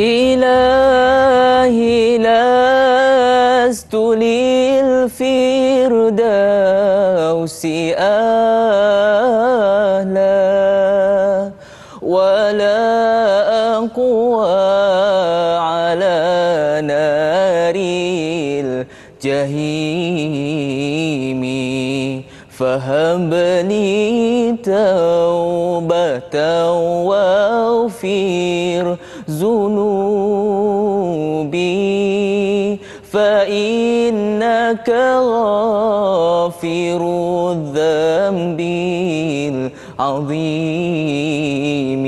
إلهي لست للفردوس أهلا ولا أقوى على نار الجحيم فهب لي توبة واغفر ذنوبي فإنك غافر الذنب العظيم.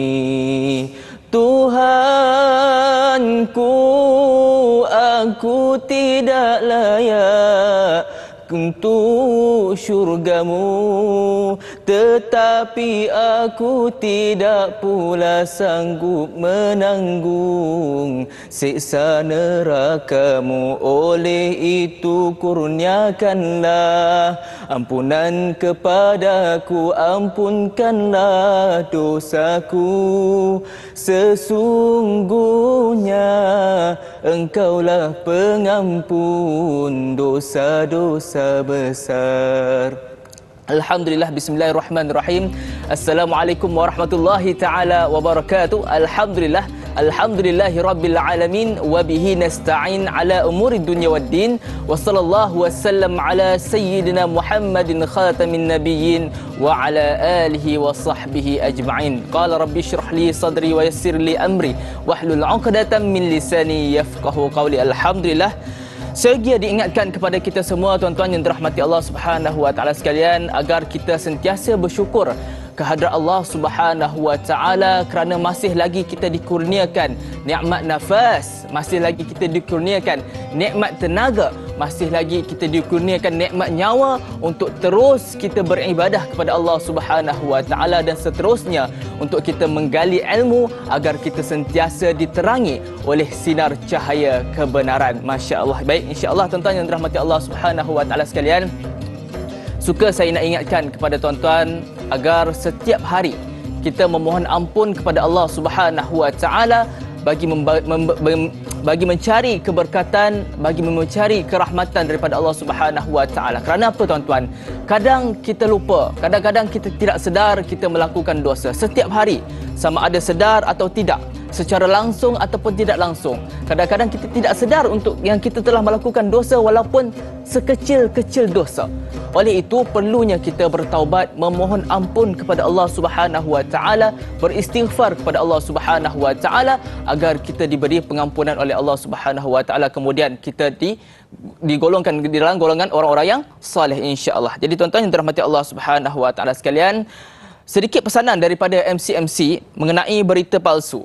Tuhanku, aku tidak layak untuk syurgamu, tetapi aku tidak pula sanggup menanggung siksa nerakamu. Oleh itu kurniakanlah ampunan kepadaku, ampunkanlah dosaku, sesungguhnya Engkaulah pengampun dosa-dosa besar. Alhamdulillah, bismillahirrahmanirrahim. Assalamualaikum warahmatullahi taala wabarakatuh. Alhamdulillah, alhamdulillahi rabbil alamin wa bihi nasta'in ala umuri dunya waddin wa sallallahu wasallam ala sayyidina Muhammadin khatamin nabiyyin wa ala alihi wa sahbihi ajma'in. Qala rabbi shrah li sadri wa yassir li amri wahlul 'uqdatam min lisani yafqahu qawli. Alhamdulillah, saya diingatkan kepada kita semua tuan-tuan yang dirahmati Allah Subhanahu wa taala sekalian, agar kita sentiasa bersyukur kehadrat Allah Subhanahu wa taala kerana masih lagi kita dikurniakan nikmat nafas, masih lagi kita dikurniakan nikmat tenaga, masih lagi kita dikurniakan nikmat nyawa untuk terus kita beribadah kepada Allah Subhanahu wa taala, dan seterusnya untuk kita menggali ilmu agar kita sentiasa diterangi oleh sinar cahaya kebenaran. Masya-Allah. Baik, insya-Allah tuan-tuan yang dirahmati Allah Subhanahu wa taala sekalian, suka saya nak ingatkan kepada tuan-tuan agar setiap hari kita memohon ampun kepada Allah Subhanahu wa taala bagi mencari keberkatan, bagi mencari kerahmatan daripada Allah Subhanahu wa taala. Kerana apa tuan-tuan? Kadang kita lupa, kadang-kadang kita tidak sedar kita melakukan dosa setiap hari, sama ada sedar atau tidak, secara langsung ataupun tidak langsung. Kadang-kadang kita tidak sedar untuk yang kita telah melakukan dosa walaupun sekecil-kecil dosa. Oleh itu perlunya kita bertaubat, memohon ampun kepada Allah Subhanahu wa taala, beristighfar kepada Allah Subhanahu wa taala agar kita diberi pengampunan oleh Allah Subhanahu wa taala, kemudian kita digolongkan di dalam golongan orang-orang yang soleh insya-Allah. Jadi tuan-tuan yang dirahmati Allah Subhanahu wa taala sekalian, sedikit pesanan daripada MC mengenai berita palsu.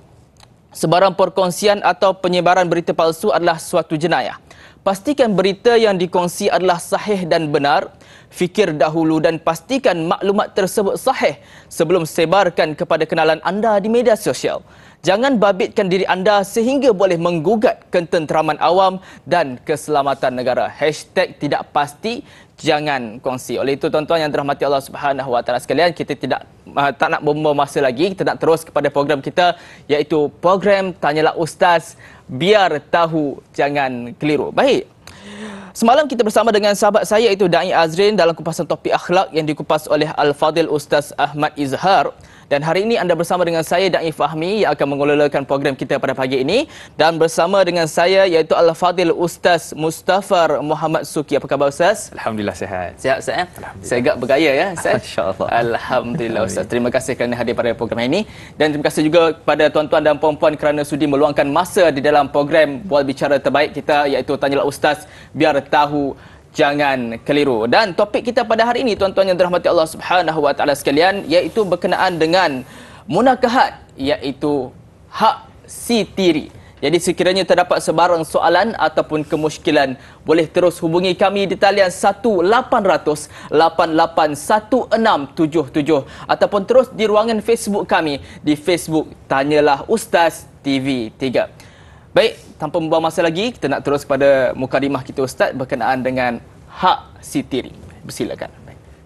Sebarang perkongsian atau penyebaran berita palsu adalah suatu jenayah. Pastikan berita yang dikongsi adalah sahih dan benar. Fikir dahulu dan pastikan maklumat tersebut sahih sebelum sebarkan kepada kenalan anda di media sosial. Jangan babitkan diri anda sehingga boleh menggugat ketenteraman awam dan keselamatan negara. Hashtag tidak pasti, jangan kongsi. Oleh itu tuan-tuan yang dirahmati Allah Subhanahu wa taala sekalian, kita tak nak membuang masa lagi, kita nak terus kepada program kita, iaitu program Tanyalah Ustaz, biar tahu jangan keliru. Baik. Semalam kita bersama dengan sahabat saya iaitu Da'i Azrin dalam kupasan topik akhlak yang dikupas oleh Al-Fadil Ustaz Ahmad Izhar. Dan hari ini anda bersama dengan saya, Da'i Fahmi, yang akan mengelolakan program kita pada pagi ini. Dan bersama dengan saya iaitu Al-Fadil Ustaz Mustafar Muhammad Suki. Apa khabar Ustaz? Alhamdulillah sihat. Sihat Ustaz? Saya agak bergaya ya Ustaz? InsyaAllah. Alhamdulillah Ustaz. Terima kasih kerana hadir pada program ini. Dan terima kasih juga kepada tuan-tuan dan puan-puan kerana sudi meluangkan masa di dalam program Bual Bicara Terbaik kita, iaitu Tanyalah Ustaz, biar tahu jangan keliru. Dan topik kita pada hari ini tuan-tuan yang dirahmati Allah Subhanahu wa taala sekalian, iaitu berkenaan dengan munakahat, iaitu hak si tiri. Jadi sekiranya terdapat sebarang soalan ataupun kemusykilan, boleh terus hubungi kami di talian 1-800-881677 ataupun terus di ruangan Facebook kami di Facebook Tanyalah Ustaz TV3. Baik, tanpa membuang masa lagi, kita nak terus pada mukadimah kita Ustaz berkenaan dengan hak si tiri. Bersilakan.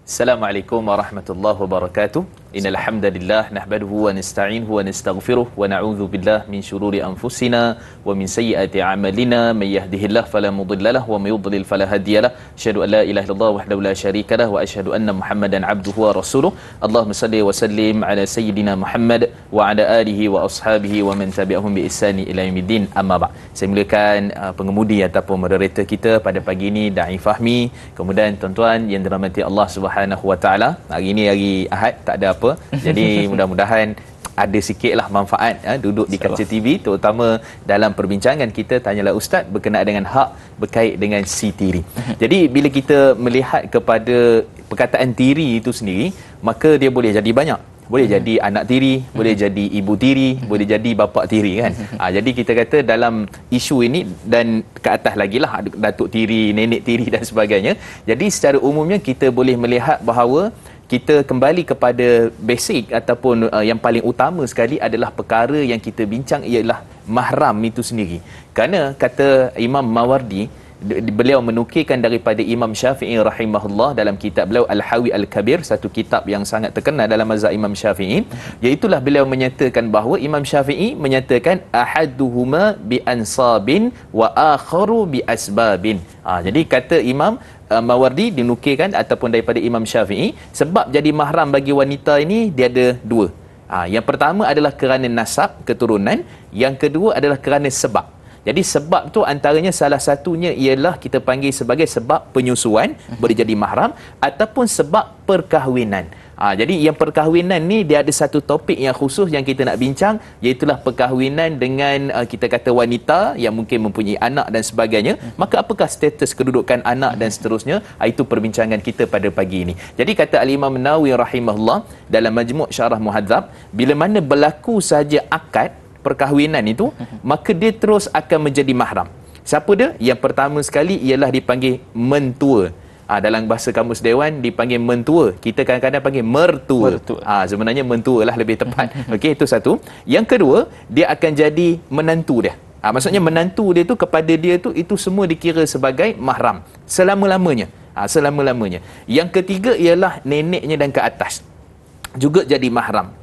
Assalamualaikum warahmatullahi wabarakatuh. Innal hamdalillah nahmaduhu wa nasta'inuhu wa nastaghfiruh wa na'udzu billahi min shururi anfusina wa min sayyiati a'malina may yahdihillahu fala mudhillalah wa may yudlil fala hadiyalah. Asyhadu an la ilaha illallah wahdahu la syarikalah wa asyhadu anna Muhammadan abduhu wa rasuluh. Allahumma salli wa sallim ala sayyidina Muhammad wa ala alihi wa ashabihi wa man tabi'ahum bi ihsani ila yaumiddin. Amma ba'd. Saya mulakan pengemudi ataupun moderator kita pada pagi ini Da'i Fahmi. Kemudian tuan-tuan yang dirahmati Allah Subhanahu wa taala, hari ini hari Ahad, tak ada apa. Jadi mudah-mudahan ada sikitlah manfaat duduk di kaca TV, terutama dalam perbincangan kita Tanyalah Ustaz berkenaan dengan hak berkait dengan si tiri. Jadi bila kita melihat kepada perkataan tiri itu sendiri, maka dia boleh jadi banyak. Boleh jadi anak tiri, boleh jadi ibu tiri, boleh jadi bapa tiri kan. Jadi kita kata dalam isu ini dan ke atas lagi lah datuk tiri, nenek tiri dan sebagainya. Jadi secara umumnya kita boleh melihat bahawa kita kembali kepada basic ataupun yang paling utama sekali adalah perkara yang kita bincang ialah mahram itu sendiri. Kerana kata Imam Mawardi, beliau menukilkan daripada Imam Syafi'i rahimahullah dalam kitab beliau Al-Hawi Al-Kabir, satu kitab yang sangat terkenal dalam mazhab Imam Syafi'i, iaitulah beliau menyatakan bahawa Imam Syafi'i menyatakan ahaduhuma bi ansabin wa akharu bi asbabin. Jadi kata Imam Mawardi dinukilkan ataupun daripada Imam Syafi'i, sebab jadi mahram bagi wanita ini dia ada dua. Yang pertama adalah kerana nasab, keturunan. Yang kedua adalah kerana sebab. Jadi sebab tu antaranya salah satunya ialah kita panggil sebagai sebab penyusuan, boleh jadi mahram, ataupun sebab perkahwinan. Jadi yang perkahwinan ni dia ada satu topik yang khusus yang kita nak bincang, iaitulah perkahwinan dengan kita kata wanita yang mungkin mempunyai anak dan sebagainya. Maka apakah status kedudukan anak dan seterusnya? Itu perbincangan kita pada pagi ini. Jadi kata Al-Imam Nawawi rahimahullah dalam Majmu' Syarah Muhadzab, bila mana berlaku saja akad perkahwinan itu, maka dia terus akan menjadi mahram. Siapa dia? Yang pertama sekali ialah dipanggil mentua. Dalam bahasa kamus dewan dipanggil mentua. Kita kadang-kadang panggil mertua. Sebenarnya mentua lah lebih tepat. Okey, itu satu. Yang kedua, dia akan jadi menantu dia. Maksudnya menantu dia tu kepada dia tu itu semua dikira sebagai mahram selama-lamanya. Selama-lamanya. Yang ketiga ialah neneknya dan ke atas, juga jadi mahram.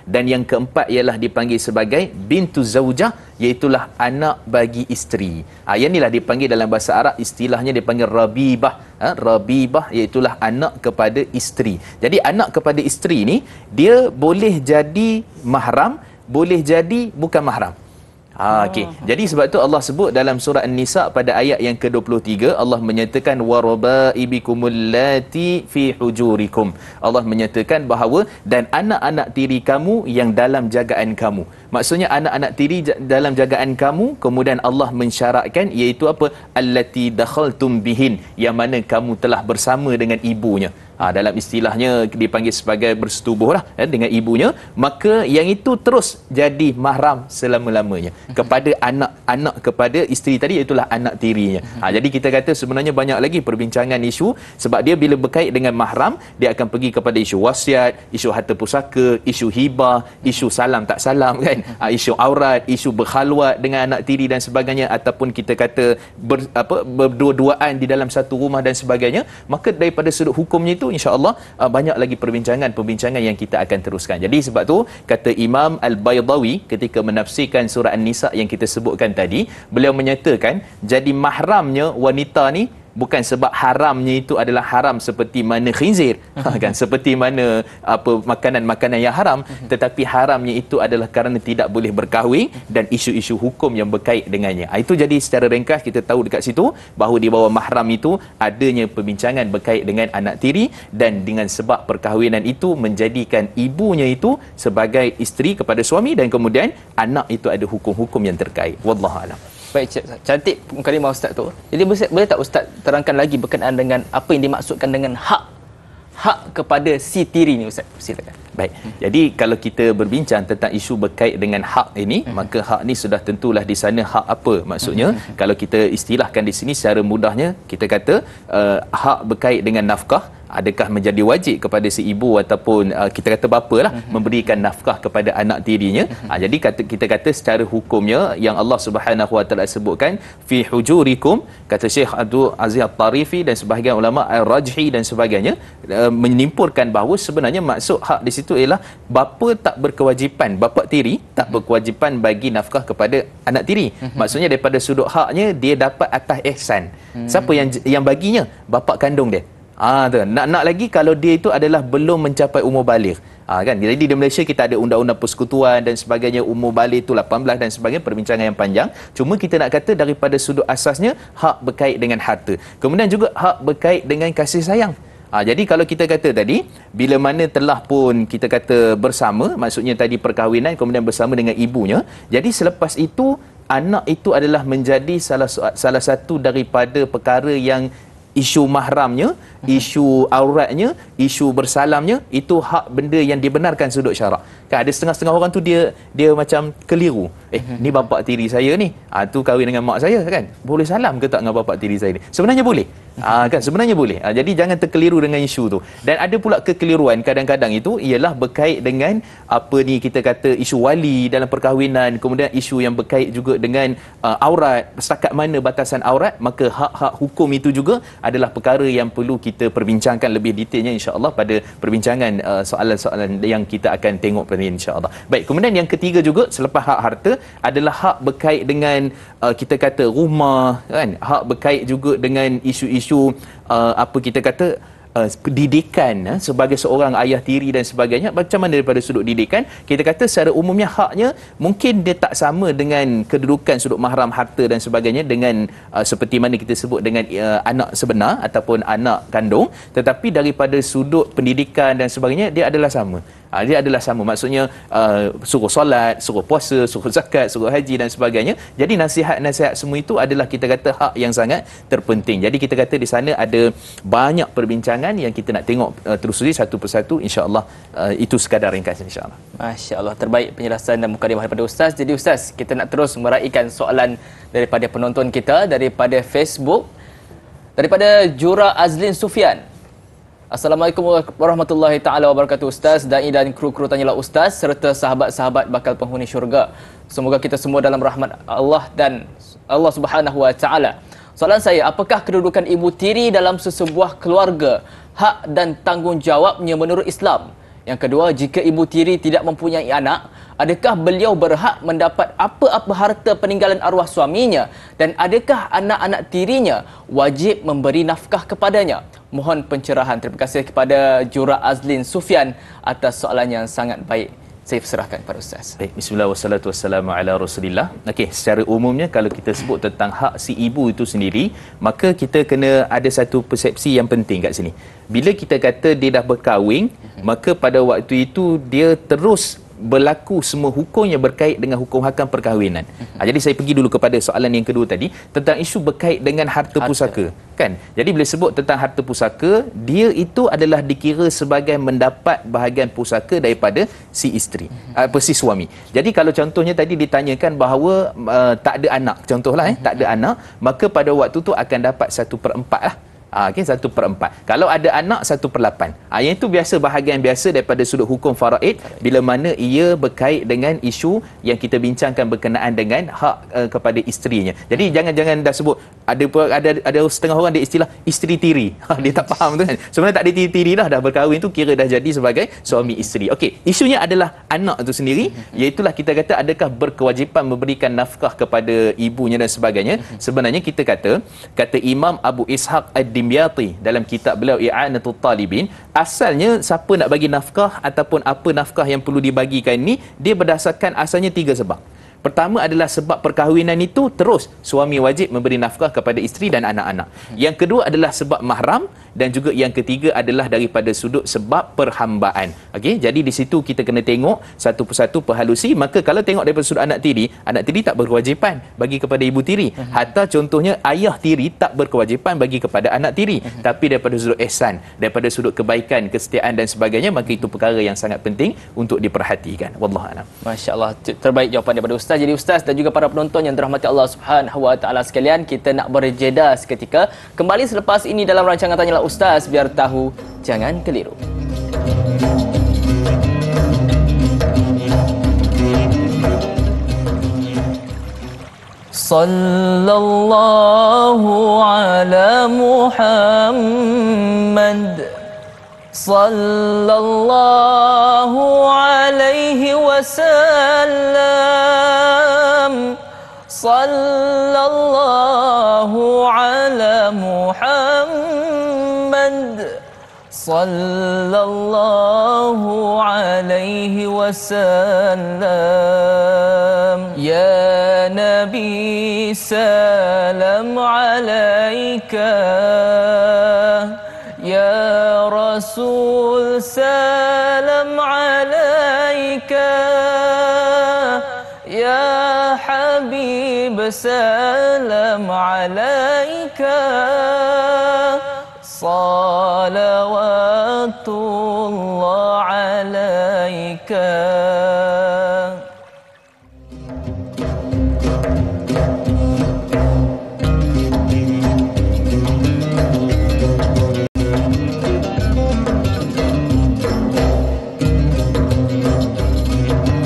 Dan yang keempat ialah dipanggil sebagai bintu zaujah, iaitulah anak bagi isteri. Yang inilah dipanggil dalam bahasa Arab, istilahnya dipanggil rabibah. Rabibah iaitulah anak kepada isteri. Jadi anak kepada isteri ni dia boleh jadi mahram, boleh jadi bukan mahram. Okey. Jadi sebab tu Allah sebut dalam surah An-Nisa pada ayat yang ke-23, Allah menyatakan warabaibikumul lati fi hujurikum. Allah menyatakan bahawa dan anak-anak tiri kamu yang dalam jagaan kamu. Maksudnya anak-anak tiri dalam jagaan kamu, kemudian Allah mensyaratkan iaitu apa? Allati dakhaltum bihin, yang mana kamu telah bersama dengan ibunya. Dalam istilahnya dipanggil sebagai bersetubuhlah dengan ibunya, maka yang itu terus jadi mahram selama-lamanya kepada anak kepada isteri tadi, itulah anak tirinya. Jadi kita kata sebenarnya banyak lagi perbincangan isu, sebab dia bila berkait dengan mahram, dia akan pergi kepada isu wasiat, isu harta pusaka, isu hibah, isu salam tak salam kan, isu aurat, isu berkhalwat dengan anak tiri dan sebagainya, ataupun kita kata berdua-duaan di dalam satu rumah dan sebagainya. Maka daripada sudut hukumnya itu insya-Allah banyak lagi perbincangan yang kita akan teruskan. Jadi sebab tu kata Imam Al-Baydawi ketika menafsirkan surah An-Nisa yang kita sebutkan tadi, beliau menyatakan jadi mahramnya wanita ni bukan sebab haramnya itu adalah haram seperti mana khinzir kan, seperti mana makanan-makanan yang haram, tetapi haramnya itu adalah kerana tidak boleh berkahwin dan isu-isu hukum yang berkait dengannya. Itu jadi secara ringkas kita tahu dekat situ bahawa di bawah mahram itu adanya perbincangan berkait dengan anak tiri, dan dengan sebab perkahwinan itu menjadikan ibunya itu sebagai isteri kepada suami, dan kemudian anak itu ada hukum-hukum yang terkait. Wallahu a'lam. Baik, cantik kalimah Ustaz tu. Jadi boleh tak Ustaz terangkan lagi berkenaan dengan apa yang dimaksudkan dengan hak kepada si tiri ni Ustaz? Silakan. Baik. Jadi kalau kita berbincang tentang isu berkait dengan hak ini, maka hak ni sudah tentulah di sana hak apa maksudnya. Kalau kita istilahkan di sini secara mudahnya, kita kata hak berkait dengan nafkah adakah menjadi wajib kepada si ibu ataupun kita kata bapa lah memberikan nafkah kepada anak tirinya. Jadi kita kata secara hukumnya yang Allah Subhanahu Wa Taala sebutkan fi hujurikum, kata Syekh Abdul Aziz At-Tarifi dan sebahagian ulama Al-Rajhi dan sebagainya, menyimpulkan bahawa sebenarnya maksud hak di situ ialah bapa tak berkewajipan, bapa tiri tak berkewajipan bagi nafkah kepada anak tiri. Maksudnya daripada sudut haknya dia dapat atas ihsan. Siapa yang baginya? Bapa kandung dia. Nak lagi kalau dia itu adalah belum mencapai umur baligh. Kan? Jadi di Malaysia kita ada undang-undang persekutuan dan sebagainya, umur baligh itu 18 dan sebagainya, perbincangan yang panjang. Cuma kita nak kata daripada sudut asasnya hak berkait dengan harta. Kemudian juga hak berkait dengan kasih sayang. Jadi kalau kita kata tadi, bila mana telah pun kita kata bersama, maksudnya tadi perkahwinan kemudian bersama dengan ibunya, jadi selepas itu anak itu adalah menjadi salah satu daripada perkara yang isu mahramnya, isu auratnya, isu bersalamnya, itu hak benda yang dibenarkan sudut syarak. Kan ada setengah-setengah orang tu dia macam keliru. Ni bapak tiri saya ni, tu kahwin dengan mak saya kan. Boleh salam ke tak dengan bapak tiri saya ni? Sebenarnya boleh. Kan sebenarnya boleh. Jadi jangan terkeliru dengan isu tu. Dan ada pula kekeliruan kadang-kadang itu ialah berkait dengan apa ni kita kata isu wali dalam perkahwinan, kemudian isu yang berkait juga dengan aurat, setakat mana batasan aurat, maka hak-hak hukum itu juga adalah perkara yang perlu kita perbincangkan lebih detailnya insya-Allah pada perbincangan soalan-soalan yang kita akan tengok pada ini insya-Allah. Baik, kemudian yang ketiga juga selepas hak harta adalah hak berkait dengan kita kata rumah kan, hak berkait juga dengan isu-isu apa kita kata pendidikan sebagai seorang ayah tiri dan sebagainya. Macam mana daripada sudut didikan, kita kata secara umumnya haknya mungkin dia tak sama dengan kedudukan sudut mahram harta dan sebagainya dengan seperti mana kita sebut dengan anak sebenar ataupun anak kandung, tetapi daripada sudut pendidikan dan sebagainya dia adalah sama. Dia adalah sama, maksudnya suruh solat, suruh puasa, suruh zakat, suruh haji dan sebagainya. Jadi nasihat-nasihat semua itu adalah kita kata hak yang sangat terpenting. Jadi kita kata di sana ada banyak perbincangan yang kita nak tengok terusuri satu persatu insya-Allah. Itu sekadar ringkas insya-Allah. Masya-Allah, terbaik penjelasan dan mukadimah daripada Ustaz. Jadi Ustaz, kita nak terus meraihkan soalan daripada penonton kita daripada Facebook, daripada Jura Azlin Sufian. Assalamualaikum warahmatullahi taala wabarakatuh Ustaz, Dai dan kru-kru Tanyalah Ustaz serta sahabat-sahabat bakal penghuni syurga. Semoga kita semua dalam rahmat Allah dan Allah Subhanahu wa taala. Soalan saya, apakah kedudukan ibu tiri dalam sesebuah keluarga, hak dan tanggungjawabnya menurut Islam? Yang kedua, jika ibu tiri tidak mempunyai anak, adakah beliau berhak mendapat apa-apa harta peninggalan arwah suaminya, dan adakah anak-anak tirinya wajib memberi nafkah kepadanya? Mohon pencerahan. Terima kasih kepada Jura Azlin Sufian atas soalan yang sangat baik. Saya perserahkan kepada Ustaz. Baik, bismillah wassalatu wassalamu ala Rasulillah. Okey, secara umumnya kalau kita sebut tentang hak si ibu itu sendiri, maka kita kena ada satu persepsi yang penting kat sini. Bila kita kata dia dah berkahwin, maka pada waktu itu dia terus berlaku semua hukum yang berkait dengan hukum hakam perkahwinan. Jadi saya pergi dulu kepada soalan yang kedua tadi tentang isu berkait dengan harta pusaka kan. Jadi bila sebut tentang harta pusaka, dia itu adalah dikira sebagai mendapat bahagian pusaka daripada si isteri, si suami. Jadi kalau contohnya tadi ditanyakan bahawa tak ada anak, contohlah tak ada anak, maka pada waktu tu akan dapat 1/4 lah. Okay, 1/4. Kalau ada anak 1/8. Yang itu biasa, bahagian biasa daripada sudut hukum faraid bila mana ia berkait dengan isu yang kita bincangkan berkenaan dengan hak kepada isterinya. Jadi jangan dah sebut ada setengah orang dia istilah isteri tiri. Dia tak faham tu kan. Sebenarnya tak ada tiri dah berkahwin tu kira dah jadi sebagai suami isteri. Okey, isunya adalah anak tu sendiri, iaitulah kita kata adakah berkewajipan memberikan nafkah kepada ibunya dan sebagainya. Sebenarnya kita kata Imam Abu Ishaq Ad-Dimyati dalam kitab beliau I'anatul Talibin, asalnya siapa nak bagi nafkah ataupun apa nafkah yang perlu dibagikan ni, dia berdasarkan asalnya 3 sebab. Pertama adalah sebab perkahwinan itu terus suami wajib memberi nafkah kepada isteri dan anak-anak. Yang kedua adalah sebab mahram, dan juga yang ketiga adalah daripada sudut sebab perhambaan. Okey, jadi di situ kita kena tengok satu persatu perhalusi. Maka kalau tengok daripada sudut anak tiri tak berkewajipan bagi kepada ibu tiri. Hatta contohnya ayah tiri tak berkewajipan bagi kepada anak tiri. Tapi daripada sudut ihsan, daripada sudut kebaikan, kesetiaan dan sebagainya, maka itu perkara yang sangat penting untuk diperhatikan. Wallahu a'lam. Masya-Allah, terbaik jawapan daripada Ustaz. Jadi Ustaz dan juga para penonton yang dirahmati Allah Subhanahu wa taala sekalian, kita nak berjeda seketika. Kembali selepas ini dalam rancangan Tanyalah Ustaz, biar tahu jangan keliru. Sallallahu ala Muhammad sallallahu alaihi wasallam. Sallallahu ala Muhammad sallallahu alaihi wasallam. Ya Nabi salam alaika, ya Rasul salam alaika, ya Habib salam alaika, salawatullah alaika.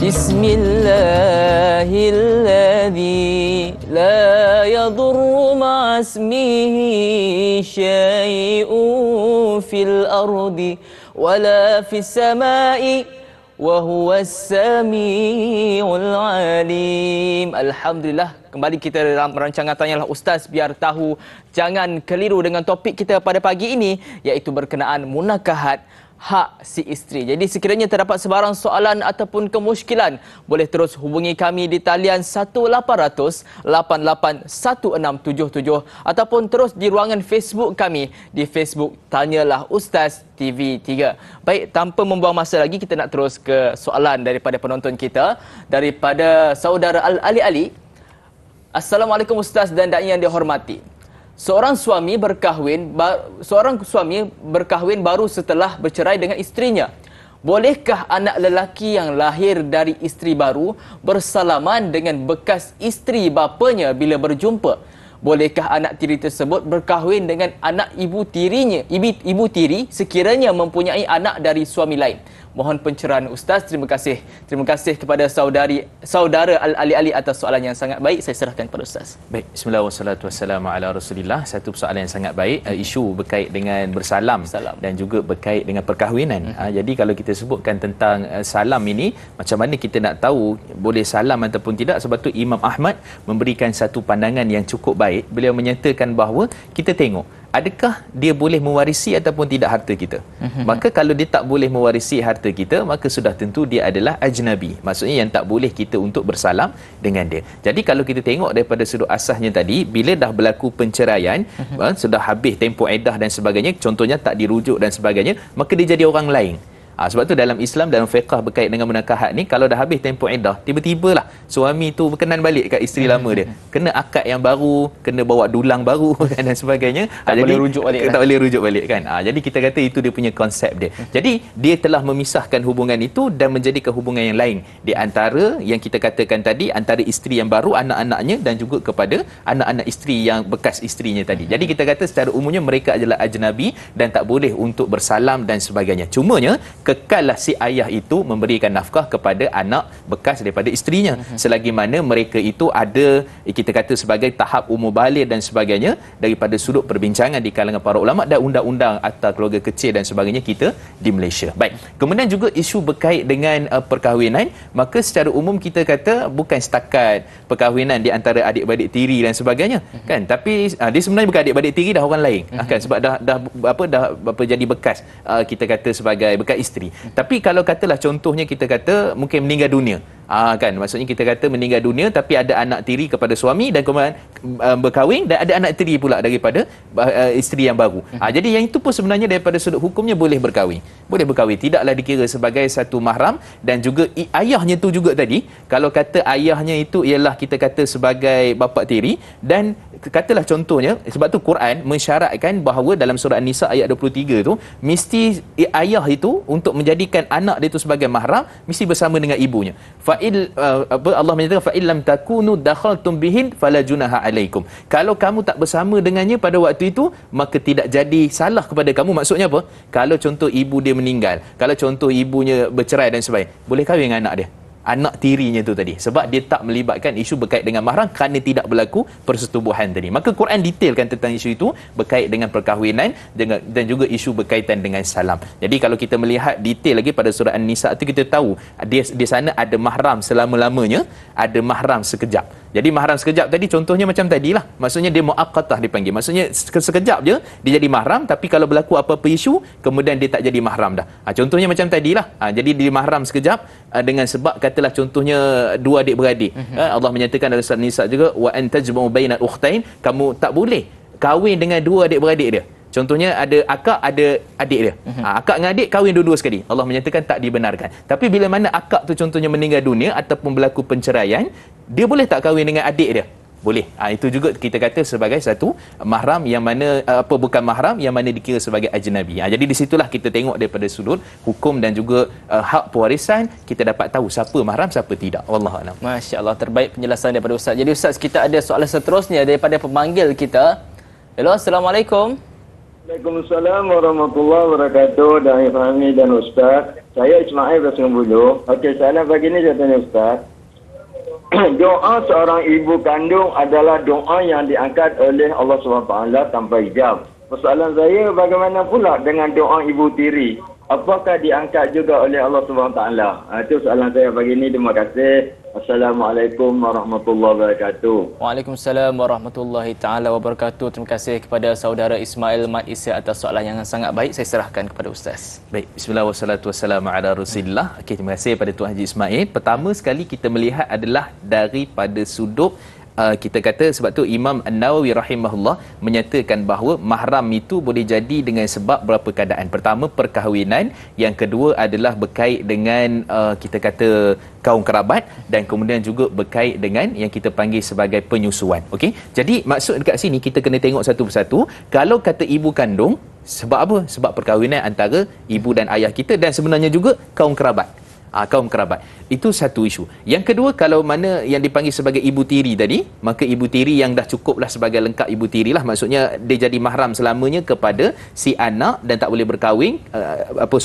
Bismillahilladzi la yadurru ma'asmihi syai'un fil ardi wala fis samai wa huwas samiul alim. Alhamdulillah, kembali kita dalam rancangan Tanyalah Ustaz, biar tahu jangan keliru dengan topik kita pada pagi ini, iaitu berkenaan munakahat hak si isteri. Jadi sekiranya terdapat sebarang soalan ataupun kemusykilan, boleh terus hubungi kami di talian 1800-881677 ataupun terus di ruangan Facebook kami di Facebook Tanyalah Ustaz TV3. Baik, tanpa membuang masa lagi, kita nak terus ke soalan daripada penonton kita, daripada saudara Ali. Assalamualaikum Ustaz dan dai yang dihormati. Seorang suami berkahwin baru setelah bercerai dengan isterinya. Bolehkah anak lelaki yang lahir dari isteri baru bersalaman dengan bekas isteri bapanya bila berjumpa? Bolehkah anak tiri tersebut berkahwin dengan anak ibu tiri sekiranya mempunyai anak dari suami lain? Mohon pencerahan Ustaz. Terima kasih. Terima kasih kepada saudara Ali atas soalan yang sangat baik. Saya serahkan kepada Ustaz. Baik, bismillah wassalatu wassalamu ala Rasulillah. Satu persoalan yang sangat baik, isu berkait dengan bersalam dan juga berkait dengan perkahwinan. Jadi kalau kita sebutkan tentang salam ini, macam mana kita nak tahu boleh salam ataupun tidak? Sebab tu Imam Ahmad memberikan satu pandangan yang cukup baik. Beliau menyatakan bahawa kita tengok adakah dia boleh mewarisi ataupun tidak harta kita. Maka kalau dia tak boleh mewarisi harta kita, maka sudah tentu dia adalah ajnabi. Maksudnya yang tak boleh kita untuk bersalam dengan dia. Jadi kalau kita tengok daripada sudut asasnya tadi, bila dah berlaku penceraian, sudah habis tempoh iddah dan sebagainya, contohnya tak dirujuk dan sebagainya, maka dia jadi orang lain. Sebab tu dalam Islam, dalam fiqh berkait dengan munakahat ni, kalau dah habis tempoh iddah, tiba-tibalah suami tu berkenan balik kat isteri lama dia. Kena akad yang baru, kena bawa dulang baru dan sebagainya. Tak boleh rujuk balik. Tak boleh rujuk balik kan. Jadi kita kata itu dia punya konsep dia. Jadi dia telah memisahkan hubungan itu dan menjadikan hubungan yang lain di antara yang kita katakan tadi, antara isteri yang baru, anak-anaknya dan juga kepada anak-anak isteri yang bekas isterinya tadi. Jadi kita kata secara umumnya mereka adalah ajnabi dan tak boleh untuk bersalam dan sebagainya. Cumanya kekallah si ayah itu memberikan nafkah kepada anak bekas daripada isterinya, selagi mana mereka itu ada, kita kata sebagai tahap umur baligh dan sebagainya daripada sudut perbincangan di kalangan para ulama dan undang-undang Akta Keluarga Kecil dan sebagainya kita di Malaysia. Baik, kemudian juga isu berkait dengan perkahwinan, maka secara umum kita kata bukan setakat perkahwinan di antara adik-beradik tiri dan sebagainya kan, tapi dia sebenarnya bukan adik-beradik tiri, dah orang lain kan, sebab dah jadi bekas, kita kata sebagai bekas isteri. Tapi kalau katalah contohnya kita kata mungkin meninggal dunia, kan, maksudnya kita kata meninggal dunia tapi ada anak tiri kepada suami dan kemudian berkahwin dan ada anak tiri pula daripada isteri yang baru. Jadi yang itu pun sebenarnya daripada sudut hukumnya boleh berkahwin, tidaklah dikira sebagai satu mahram. Dan juga ayahnya tu juga tadi, kalau kata ayahnya itu ialah kita kata sebagai bapa tiri, dan katalah contohnya, sebab tu Quran mensyaratkan bahawa dalam surah An-Nisa ayat 23 tu mesti ayah itu untuk menjadikan anak dia itu sebagai mahram mesti bersama dengan ibunya. Fa Allah menyatakan fa illam takunu dakhaltum bihin fala junaha alaikum. Kalau kamu tak bersama dengannya pada waktu itu, maka tidak jadi salah kepada kamu. Maksudnya apa? Kalau contoh ibu dia meninggal, kalau contoh ibunya bercerai dan sebagainya, boleh kahwin dengan anak dia, anak tirinya tu tadi, sebab dia tak melibatkan isu berkait dengan mahram kerana tidak berlaku persetubuhan tadi. Maka Quran detailkan tentang isu itu berkait dengan perkahwinan dan juga isu berkaitan dengan salam. Jadi kalau kita melihat detail lagi pada surah An-Nisa tu, kita tahu di sana ada mahram selama-lamanya, ada mahram sekejap. Jadi mahram sekejap tadi contohnya macam tadilah. Maksudnya dia muaqqatah dipanggil. Maksudnya sekejap je dia jadi mahram, tapi kalau berlaku apa-apa isu kemudian dia tak jadi mahram dah. Contohnya macam tadilah. Jadi dia mahram sekejap dengan sebab katalah contohnya dua adik-beradik. Allah menyatakan dalam surah Nisa juga wa an tajma'u bainal ukhtain, kamu tak boleh kahwin dengan dua adik-beradik dia. Contohnya ada akak, ada adik dia. Akak dengan adik kahwin dua-dua sekali. Allah menyatakan tak dibenarkan. Tapi bila mana akak tu contohnya meninggal dunia ataupun berlaku penceraian, dia boleh tak kahwin dengan adik dia? Boleh. Itu juga kita kata sebagai satu mahram yang mana bukan mahram yang mana dikira sebagai ajnabi. Jadi di situlah kita tengok daripada sudut hukum dan juga hak pewarisan, kita dapat tahu siapa mahram, siapa tidak. Wallahualam. Masya-Allah, terbaik penjelasan daripada Ustaz. Jadi Ustaz, kita ada soalan seterusnya daripada pemanggil kita. Hello, Assalamualaikum. Waalaikumsalam warahmatullahi wabarakatuh. Dan Fahmi dan Ustaz, saya Ismail dari Sungai Buloh. Okey, soalan pagi ni saya tanya Ustaz. Doa seorang ibu kandung adalah doa yang diangkat oleh Allah SWT tanpa hijab. Persoalan saya, bagaimana pula dengan doa ibu tiri? Apakah diangkat juga oleh Allah SWT? Itu soalan saya pagi ini. Terima kasih. Assalamualaikum warahmatullahi wabarakatuh. Waalaikumsalam warahmatullahi taala wabarakatuh. Terima kasih kepada saudara Ismail Mat Isya atas soalan yang sangat baik. Saya serahkan kepada Ustaz. Baik, bismillah wassalatu wassalamu ala Rasulillah. Okey, terima kasih kepada Tuan Haji Ismail. Pertama sekali kita melihat adalah daripada sudut kita kata, sebab tu Imam An-Nawawi rahimahullah menyatakan bahawa mahram itu boleh jadi dengan sebab berapa keadaan. Pertama, perkahwinan. Yang kedua adalah berkait dengan kita kata kaum kerabat, dan kemudian juga berkait dengan yang kita panggil sebagai penyusuan. Okey. Jadi maksud dekat sini kita kena tengok satu persatu. Kalau kata ibu kandung, sebab apa? Sebab perkahwinan antara ibu dan ayah kita, dan sebenarnya juga kaum kerabat. Kaum kerabat. Itu satu isu. Yang kedua, kalau mana yang dipanggil sebagai ibu tiri tadi, maka ibu tiri yang dah cukuplah sebagai lengkap ibu tiri lah. Maksudnya dia jadi mahram selamanya kepada si anak dan tak boleh berkahwin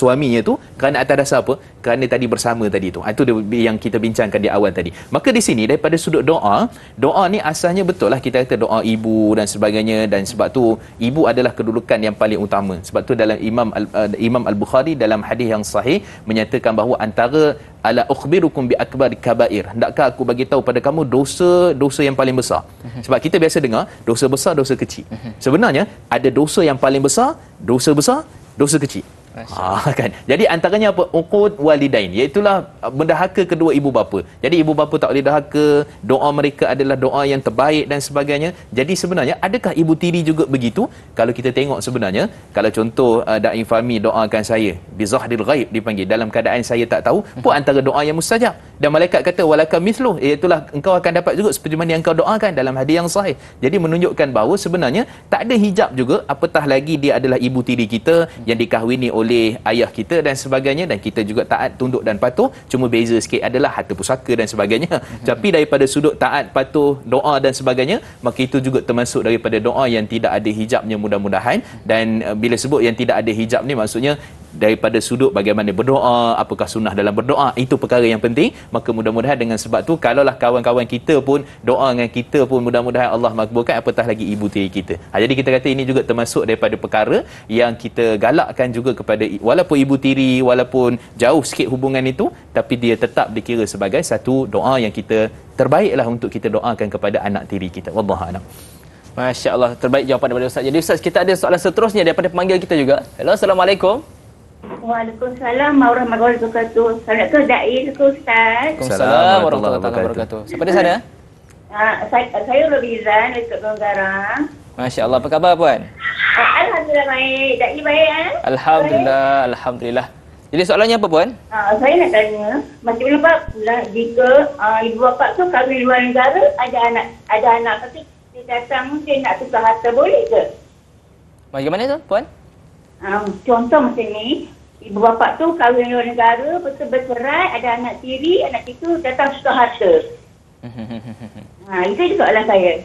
suaminya tu, kerana atas dasar apa? Kerana tadi bersama tadi tu. Itu yang kita bincangkan di awal tadi. Maka di sini daripada sudut doa, doa ni asalnya betul lah kita kata doa ibu dan sebagainya, dan sebab tu ibu adalah kedudukan yang paling utama. Sebab tu dalam Imam Al-Bukhari dalam hadis yang sahih menyatakan bahawa antara ala ukhbirukum bi akbari kabair, hendakkah aku bagi tahu pada kamu dosa yang paling besar. Sebab kita biasa dengar dosa besar, dosa kecil. Sebenarnya ada dosa yang paling besar, dosa kecil. Kan. Jadi antaranya apa? Uqud walidain, iaitulah mendahaka kedua ibu bapa. Jadi ibu bapa tak boleh dahaka, doa mereka adalah doa yang terbaik dan sebagainya. Jadi sebenarnya adakah ibu tiri juga begitu? Kalau kita tengok sebenarnya, kalau contoh Da'i Fahmi doakan saya bi zahril ghaib, dipanggil dalam keadaan saya tak tahu, pun antara doa yang mustajab. Dan malaikat kata walaka mithluh, iaitulah engkau akan dapat juga seperti mana yang engkau doakan dalam hadis yang sahih. Jadi menunjukkan bahawa sebenarnya tak ada hijab juga, apatah lagi dia adalah ibu tiri kita yang dikahwini oleh ayah kita dan sebagainya, dan kita juga taat, tunduk dan patuh. Cuma beza sikit adalah harta pusaka dan sebagainya. Tapi daripada sudut taat, patuh, doa dan sebagainya, maka itu juga termasuk daripada doa yang tidak ada hijabnya mudah-mudahan. Dan bila sebut yang tidak ada hijab ni, maksudnya daripada sudut bagaimana berdoa, apakah sunnah dalam berdoa, itu perkara yang penting. Maka mudah-mudahan dengan sebab tu, kalaulah kawan-kawan kita pun doa dengan kita pun, mudah-mudahan Allah makbulkan, apatah lagi ibu tiri kita. Jadi kita kata ini juga termasuk daripada perkara yang kita galakkan juga kepada, walaupun ibu tiri, walaupun jauh sikit hubungan itu, tapi dia tetap dikira sebagai satu doa yang kita terbaiklah untuk kita doakan kepada anak tiri kita. Wallahu a'lam. Masya-Allah, terbaik jawapan daripada Ustaz. Jadi Ustaz, kita ada soalan seterusnya daripada pemanggil kita juga. Hello, Assalamualaikum. Waalaikumsalam warahmatullahi wabarakatuh. Saya ke Da'i ke Ustaz. Waalaikumsalam warahmatullahi wabarakatuh. Siapa di sana? Saya Robizan dekat Garang. Masya-Allah, apa khabar puan? Alhamdulillah baik. Da'i baik Alhamdulillah, alhamdulillah. Jadi soalannya apa puan? Saya nak tanya, macam mana pula jika ibu bapa tu kahwin luar negara, ada anak tapi dia datang mungkin nak tukar harta, boleh ke? Bagaimana tu puan? Contoh macam ni, ibu bapa tu kahwin luar negara, betul bercerai, ada anak tiri, anak itu datang suka harta. Itu soalan saya.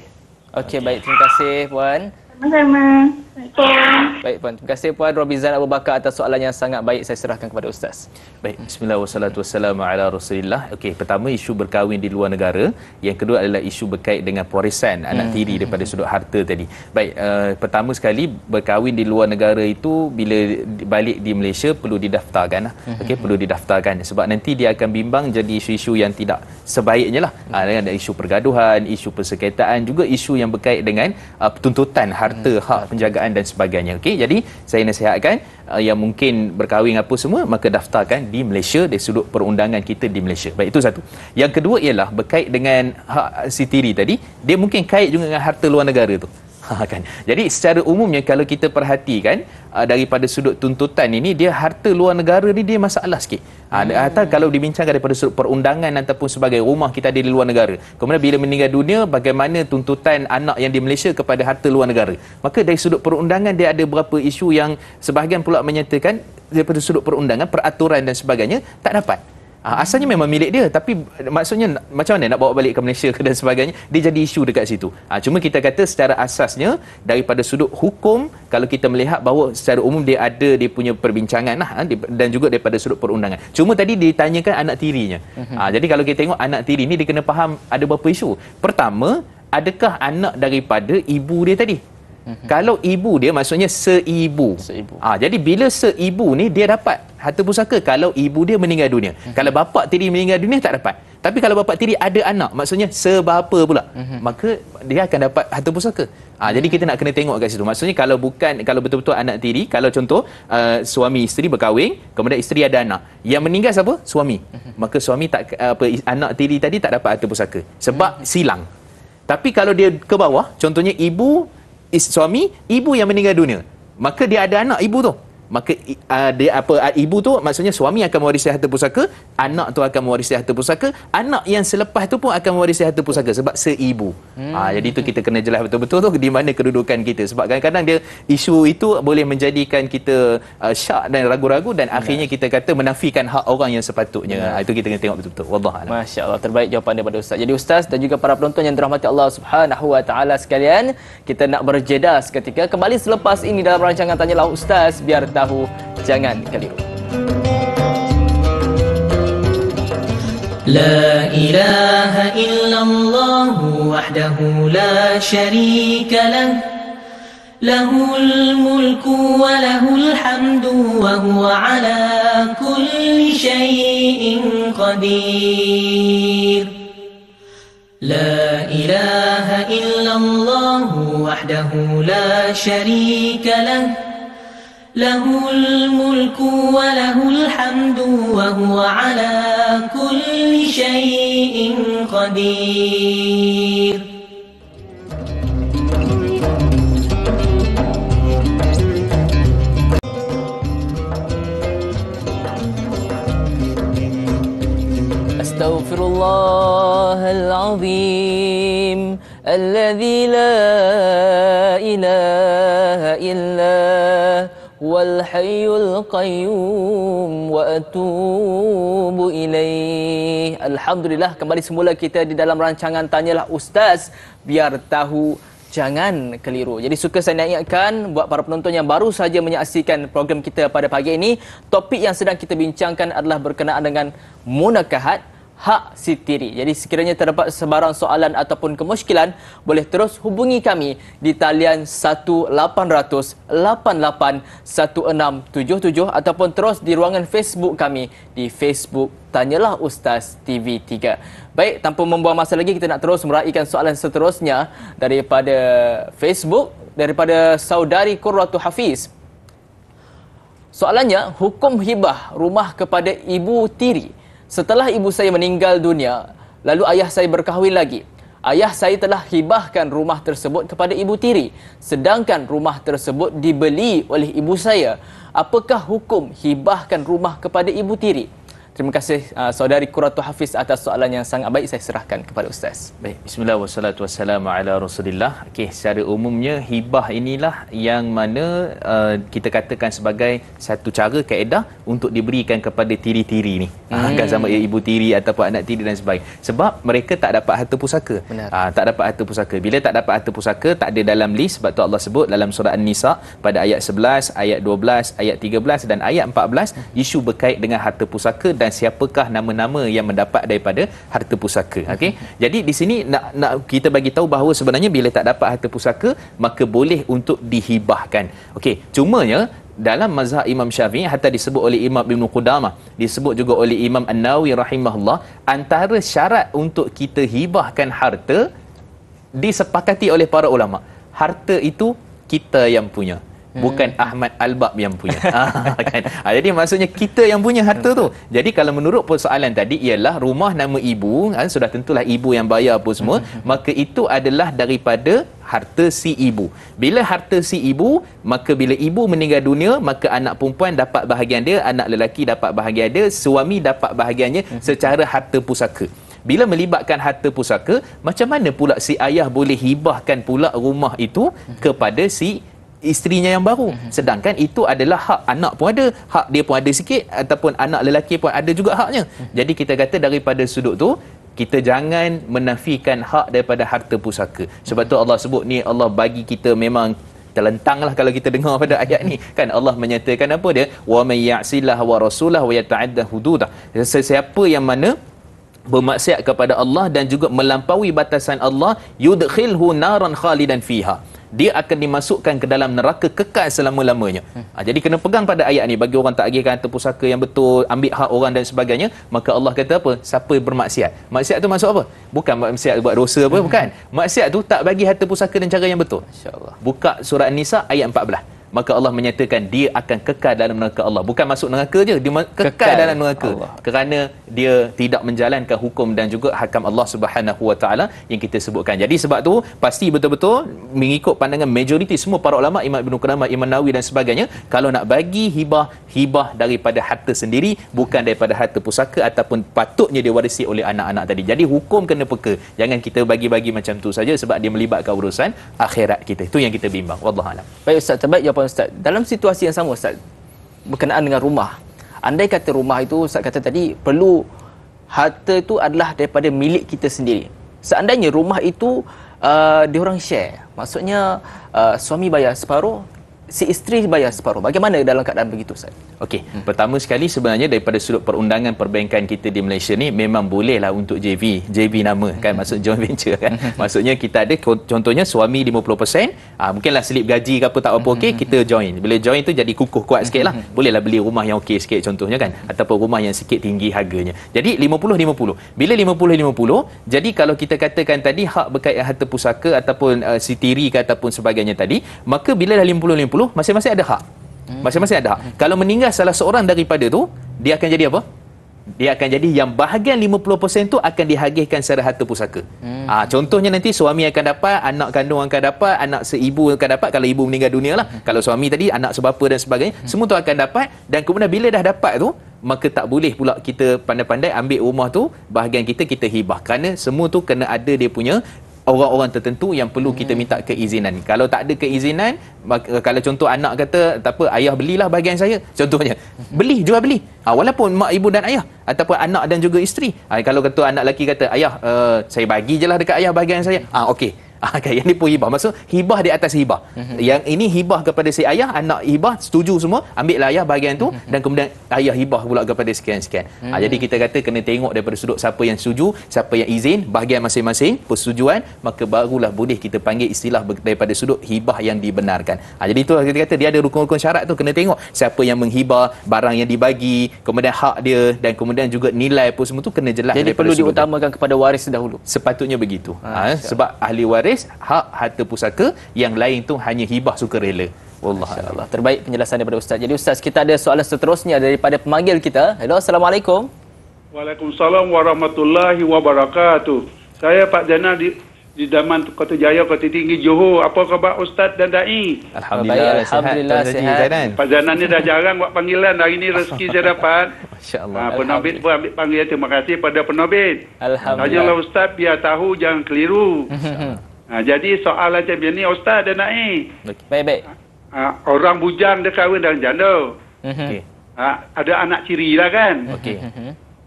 Okey, baik. Terima kasih Puan. Sama-sama. Assalamualaikum. Baik Puan. Terima kasih Puan Robizan Abu Bakar atas soalan yang sangat baik. Saya serahkan kepada Ustaz. Baik, bismillah wassalatu wassalamu ala Rasulillah. Okey, pertama isu berkahwin di luar negara, yang kedua adalah isu berkait dengan pewarisan anak tiri daripada sudut harta tadi. Baik, pertama sekali berkahwin di luar negara itu bila balik di Malaysia perlu didaftarkan. Okey, perlu didaftarkan sebab nanti dia akan bimbang jadi isu-isu yang tidak sebaiknya lah. Ada isu pergaduhan, isu persengketaan, juga isu yang berkait dengan tuntutan harta, hak penjagaan dan sebagainya. Okey, jadi saya nasihatkan yang mungkin berkahwin apa semua, maka daftarkan di Malaysia dari sudut perundangan kita di Malaysia. Baik, itu satu. Yang kedua ialah berkait dengan hak si tiri tadi, dia mungkin kait juga dengan harta luar negara tu. Kan. Jadi secara umumnya kalau kita perhatikan daripada sudut tuntutan ini, dia harta luar negara ni dia masalah sikit. Atau kalau dibincangkan daripada sudut perundangan ataupun sebagai rumah kita ada di luar negara, kemudian bila meninggal dunia bagaimana tuntutan anak yang di Malaysia kepada harta luar negara, maka dari sudut perundangan dia ada beberapa isu yang sebahagian pula menyatakan daripada sudut perundangan, peraturan dan sebagainya tak dapat. Asalnya memang milik dia, tapi maksudnya macam mana nak bawa balik ke Malaysia dan sebagainya, dia jadi isu dekat situ. Cuma kita kata secara asasnya daripada sudut hukum, kalau kita melihat bahawa secara umum dia ada dia punya perbincangan lah, dan juga daripada sudut perundangan. Cuma tadi ditanyakan anak tirinya. Jadi kalau kita tengok anak tiri ni, dia kena faham ada beberapa isu. Pertama, adakah anak daripada ibu dia tadi? Kalau ibu dia maksudnya seibu. Jadi bila seibu ni dia dapat harta pusaka kalau ibu dia meninggal dunia. Kalau bapa tiri meninggal dunia tak dapat. Tapi kalau bapa tiri ada anak, maksudnya sebapa pula, maka dia akan dapat harta pusaka. Jadi kita nak kena tengok kat situ. Maksudnya kalau betul-betul anak tiri, kalau contoh suami isteri berkahwin, kemudian isteri ada anak, yang meninggal siapa? Suami. Maka suami tak anak tiri tadi tak dapat harta pusaka sebab silang. Tapi kalau dia ke bawah, contohnya suami, ibu yang meninggal dunia, maka dia ada anak ibu tu, maka ibu tu maksudnya suami akan mewarisi harta pusaka, anak tu akan mewarisi harta pusaka, anak yang selepas tu pun akan mewarisi harta pusaka sebab seibu. Jadi itu kita kena jelas betul-betul tu di mana kedudukan kita, sebab kadang-kadang dia isu itu boleh menjadikan kita syak dan ragu-ragu, dan akhirnya kita kata menafikan hak orang yang sepatutnya. Itu kita kena tengok betul-betul. Wallahualam. Masya-Allah, terbaik jawapan daripada Ustaz. Jadi Ustaz dan juga para penonton yang dirahmati Allah Subhanahu wa taala sekalian, kita nak berjeda seketika, kembali selepas ini dalam rancangan Tanyalah Ustaz, biar tahu jangan keliru. La ilaha illallah wahdahu la syarika lah, lahul mulku wa lahul hamdu wa huwa ala kulli syai'in qadir. La ilaha illallah wahdahu la syarika lah, lahul mulku wa lahul hamdu wa huwa ala kulli syai'in qadir. Astaghfirullahalazim alladzi la ilaha illa wal hayyul qayyum wa atubu ilaih. Alhamdulillah, kembali semula kita di dalam rancangan Tanyalah Ustaz, biar tahu jangan keliru. Jadi suka saya nak ingatkan buat para penonton yang baru saja menyaksikan program kita pada pagi ini, topik yang sedang kita bincangkan adalah berkenaan dengan munakahat, hak si tiri. Jadi sekiranya terdapat sebarang soalan ataupun kemusykilan, boleh terus hubungi kami di talian 18881677 ataupun terus di ruangan Facebook kami di Facebook Tanyalah Ustaz TV3. Baik, tanpa membuang masa lagi, kita nak terus meraihkan soalan seterusnya daripada Facebook, daripada saudari Qurratu Hafiz. Soalannya, hukum hibah rumah kepada ibu tiri setelah ibu saya meninggal dunia, lalu ayah saya berkahwin lagi. Ayah saya telah hibahkan rumah tersebut kepada ibu tiri, sedangkan rumah tersebut dibeli oleh ibu saya. Apakah hukum hibahkan rumah kepada ibu tiri? Terima kasih saudari Quratul Hafiz atas soalan yang sangat baik. Saya serahkan kepada Ustaz. Baik, bismillah wassalatu wassalamu ala Rasulillah. Okey, secara umumnya hibah inilah yang mana kita katakan sebagai satu cara kaedah untuk diberikan kepada tiri-tiri ni. Kan sama ibu tiri ataupun anak tiri dan sebagainya. Sebab mereka tak dapat harta pusaka. Tak dapat harta pusaka. Bila tak dapat harta pusaka, tak ada dalam list. Sebab tu Allah sebut dalam surah An-Nisa pada ayat 11, ayat 12, ayat 13 dan ayat 14 isu berkait dengan harta pusaka dan siapakah nama-nama yang mendapat daripada harta pusaka. Okey. Jadi di sini nak kita bagi tahu bahawa sebenarnya bila tak dapat harta pusaka maka boleh untuk dihibahkan. Okey, cumanya dalam mazhab Imam Syafi'i hatta disebut oleh Imam Ibn Qudamah, disebut juga oleh Imam An-Nawawi rahimahullah, antara syarat untuk kita hibahkan harta disepakati oleh para ulama. Harta itu kita yang punya, bukan Ahmad Albab yang punya. Kan? Jadi maksudnya kita yang punya harta tu. Jadi kalau menurut persoalan tadi ialah rumah nama ibu, sudah tentulah ibu yang bayar apa semua, maka itu adalah daripada harta si ibu. Bila harta si ibu, maka bila ibu meninggal dunia, maka anak perempuan dapat bahagian dia, anak lelaki dapat bahagian dia, suami dapat bahagiannya secara harta pusaka. Bila melibatkan harta pusaka, macam mana pula si ayah boleh hibahkan pula rumah itu kepada si isterinya yang baru? Sedangkan itu adalah hak anak pun ada, hak dia pun ada sikit, ataupun anak lelaki pun ada juga haknya. Jadi kita kata daripada sudut tu, kita jangan menafikan hak daripada harta pusaka. Sebab tu Allah sebut ni, Allah bagi kita memang terlentanglah kalau kita dengar pada ayat ni kan. Allah menyatakan apa dia? Wa may ya'sillah wa rasulah wa yata'adda hududah. Sesiapa yang mana bermaksiat kepada Allah dan juga melampaui batasan Allah, yudkhilhu naran khalidan fiha, dia akan dimasukkan ke dalam neraka kekal selama-lamanya. Jadi kena pegang pada ayat ni. Bagi orang tak agihkan harta pusaka yang betul, ambil hak orang dan sebagainya, maka Allah kata apa? Siapa bermaksiat? Maksiat tu maksud apa? Bukan maksiat buat dosa apa, bukan. Maksiat tu tak bagi harta pusaka dan cara yang betul. Insya-Allah. Buka surah An-Nisa ayat 14. Maka Allah menyatakan dia akan kekal dalam neraka Allah. Bukan masuk neraka je, dia kekal dalam neraka Allah. Kerana dia tidak menjalankan hukum dan juga hakam Allah Subhanahu Wa Taala yang kita sebutkan. Jadi sebab tu pasti betul-betul mengikut pandangan majoriti semua para ulama, Imam Ibn Qudamah, Imam Nawawi dan sebagainya, kalau nak bagi hibah daripada harta sendiri, bukan daripada harta pusaka ataupun patutnya diwarisi oleh anak-anak tadi. Jadi hukum kena peka. Jangan kita bagi-bagi macam tu saja sebab dia melibatkan urusan akhirat kita. Itu yang kita bimbang. Wallahu a'lam. Baik Ustaz, terbaik jawapan Ustaz. Dalam situasi yang sama Ustaz, berkenaan dengan rumah, andai kata rumah itu Ustaz kata tadi perlu harta itu adalah daripada milik kita sendiri. Seandainya rumah itu diorang share, maksudnya suami bayar separuh, si isteri bayar separuh. Bagaimana dalam keadaan begitu Ustaz? Okey, pertama sekali sebenarnya daripada sudut perundangan perbankan kita di Malaysia ni memang bolehlah untuk JV nama kan, maksud joint venture kan. Maksudnya kita ada contohnya suami 50%, mungkinlah slip gaji ke apa tak apa okey, kita join. Bila join tu jadi kukuh kuat sikitlah. Bolehlah beli rumah yang okey sikit contohnya kan, ataupun rumah yang sikit tinggi harganya. Jadi 50-50. Bila 50-50, jadi kalau kita katakan tadi hak berkaitan harta pusaka ataupun sitiri ke ataupun sebagainya tadi, maka bila dah 50-50 masing-masing ada hak. Masing-masing ada hak. Kalau meninggal salah seorang daripada tu, dia akan jadi apa? Dia akan jadi yang bahagian 50% tu akan dihagihkan secara harta pusaka. Contohnya nanti suami akan dapat, anak kandung akan dapat, anak seibu akan dapat kalau ibu meninggal dunia lah. Kalau suami tadi, anak sebapa dan sebagainya, semua tu akan dapat. Dan kemudian bila dah dapat tu, maka tak boleh pula kita pandai-pandai ambil rumah tu, bahagian kita hibah. Kerana semua tu kena ada dia punya orang-orang tertentu yang perlu kita minta keizinan. Kalau tak ada keizinan, kalau contoh anak kata tak apa, ayah belilah bahagian saya contohnya, jual beli, walaupun mak, ibu dan ayah ataupun anak dan juga isteri. Kalau kata anak lelaki kata ayah saya bagi je lah dekat ayah bahagian saya, okey, yang ni pun hibah. Maksud hibah di atas hibah. Yang ini hibah kepada si ayah, anak hibah, setuju semua, ambil lah ayah bahagian tu, dan kemudian ayah hibah pula kepada sekian-sekian. Jadi kita kata kena tengok daripada sudut siapa yang setuju, siapa yang izin, bahagian masing-masing, persetujuan, maka barulah boleh kita panggil istilah daripada sudut hibah yang dibenarkan. Jadi itu kita kata dia ada rukun-rukun syarat tu, kena tengok siapa yang menghibah, barang yang dibagi, kemudian hak dia, dan kemudian juga nilai apa semua tu kena jelas. Jadi perlu diutamakan kepada waris dahulu. Sepatutnya begitu. Sebab ahli waris hak harta pusaka, yang lain tu hanya hibah sukarela. Wallahualam. Terbaik penjelasan daripada Ustaz. Jadi Ustaz, kita ada soalan seterusnya daripada pemanggil kita. Hello, Assalamualaikum. Waalaikumsalam warahmatullahi wabarakatuh. Saya Pak Jana di zaman Kota Jaya, Kota Tinggi, Johor. Apa khabar Ustaz dan Dai? Alhamdulillah, Alhamdulillah, sihat. Tuan Haji sihat. Zaidan. Pak Zanan ni dah jarang buat panggilan. Hari ni rezeki saya dapat. Masya-Allah. Penerbit pun ambil panggilan. Terima kasih pada penerbit. Alhamdulillah. Tanyalah Ustaz biar tahu, jangan keliru. Jadi soalan macam ni Ustaz dan Dai. Baik. Orang bujang dia kahwin dengan janda. Okey. Ada anak tiri lah kan. Okey.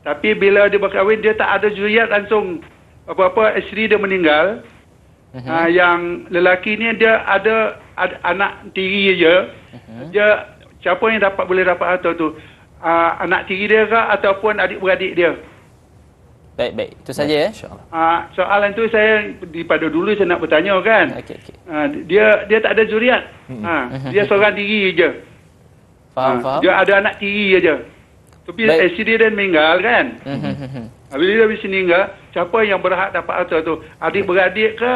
Tapi bila dia berkahwin, dia tak ada zuriat langsung. Apa-apa isteri dia meninggal. Yang lelaki ni dia ada anak tiri je. Dia siapa yang boleh dapat harta tu? Anak tiri dia ke ataupun adik-beradik dia? Baik. Itu saja ya. Insya-Allah. Soalan tu saya daripada dulu saya nak bertanya kan. Okey. Dia tak ada zuriat. Dia seorang diri je. Faham. Dia ada anak tiri aja. Tapi isteri dia meninggal kan. Bila dia meninggal, siapa yang berhak dapat harta tu? Adik-beradik ke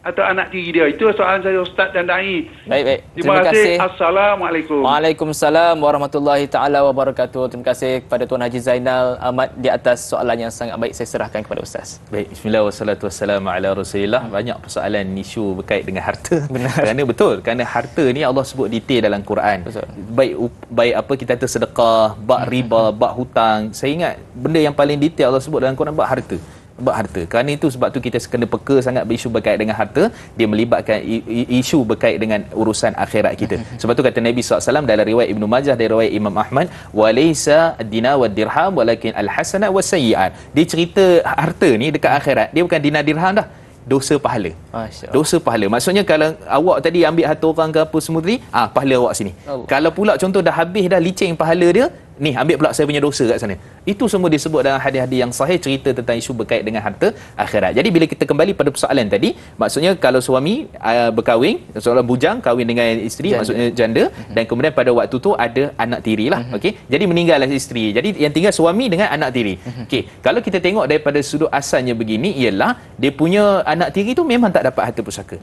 atau anak tiri dia? Itu soalan saya Ustaz dan Dai. Baik. Terima kasih. Assalamualaikum. Waalaikumsalam warahmatullahi taala wabarakatuh. Terima kasih kepada Tuan Haji Zainal Ahmad di atas soalan yang sangat baik. Saya serahkan kepada Ustaz. Baik, bismillah wassalatu wassalamu ala Rasulillah. Banyak persoalan isu berkait dengan harta. Benar. Kerana harta ni Allah sebut detail dalam Quran. Betul. Baik apa kita kata sedekah, bab riba, bab hutang. Saya ingat benda yang paling detail Allah sebut dalam Quran bab harta. Kerana itu sebab tu kita kena peka sangat berisu berkait dengan harta. Dia melibatkan isu berkait dengan urusan akhirat kita. Sebab tu kata Nabi SAW dalam riwayat Ibnu Majah dan riwayat Imam Ahmad, walaysa ad-dinar wad-dirham walakin al-hasanat was-sayyi'at. Dia cerita harta ni dekat akhirat, dia bukan dinar dirham dah, dosa pahala. Dosa pahala. Maksudnya kalau awak tadi ambil harta orang ke apa semua tadi, pahala awak sini. Allah. Kalau pula contoh dah habis dah licin pahala dia, ni ambil pula saya punya dosa kat sana. Itu semua disebut dalam hadis-hadis yang sahih cerita tentang isu berkait dengan harta akhirat. Jadi bila kita kembali pada persoalan tadi, maksudnya kalau suami berkahwin, seorang bujang kahwin dengan isteri, maksudnya janda, dan kemudian pada waktu tu ada anak tiri lah. Okey. Jadi meninggallah isteri. Jadi yang tinggal suami dengan anak tiri. Okey. Kalau kita tengok daripada sudut asalnya begini, ialah dia punya anak tiri tu memang tak dapat harta pusaka.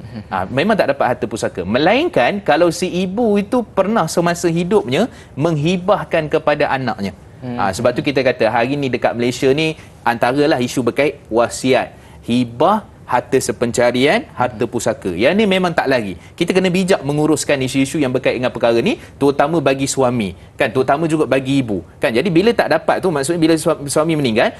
Memang tak dapat harta pusaka. Melainkan kalau si ibu itu pernah semasa hidupnya menghibahkan kepada anaknya. Sebab tu kita kata hari ni dekat Malaysia ni antaralah isu berkait wasiat, hibah, harta sepencarian, harta pusaka. Yang ni memang tak lagi. Kita kena bijak menguruskan isu-isu yang berkait dengan perkara ni, terutama bagi suami, kan, terutama juga bagi ibu, kan. Jadi bila tak dapat tu, maksudnya bila suami meninggal,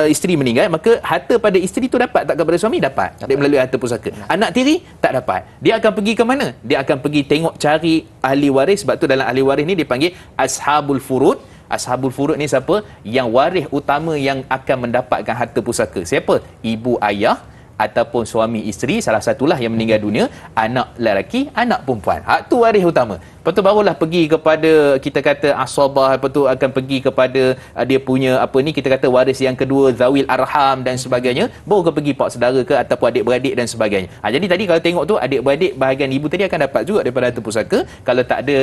isteri meninggal, maka harta pada isteri tu dapat tak kepada suami? Dapat. Dia melalui harta pusaka. Anak tiri tak dapat. Dia akan pergi ke mana? Dia akan pergi tengok cari ahli waris. Sebab tu dalam ahli waris ni dipanggil ashabul furud. Ashabul furud ni siapa? Yang waris utama yang akan mendapatkan harta pusaka. Siapa? Ibu ayah ataupun suami isteri, salah satulah yang meninggal dunia, anak lelaki, anak perempuan. Hak tu waris utama. Lepas tu barulah pergi kepada, kita kata asabah, lepas tu akan pergi kepada dia punya apa ni, kita kata waris yang kedua, zawil arham dan sebagainya, baru ke pergi pak saudara ke ataupun adik-beradik dan sebagainya. Jadi tadi kalau tengok tu, adik-beradik bahagian ibu tadi akan dapat juga daripada harta pusaka kalau tak ada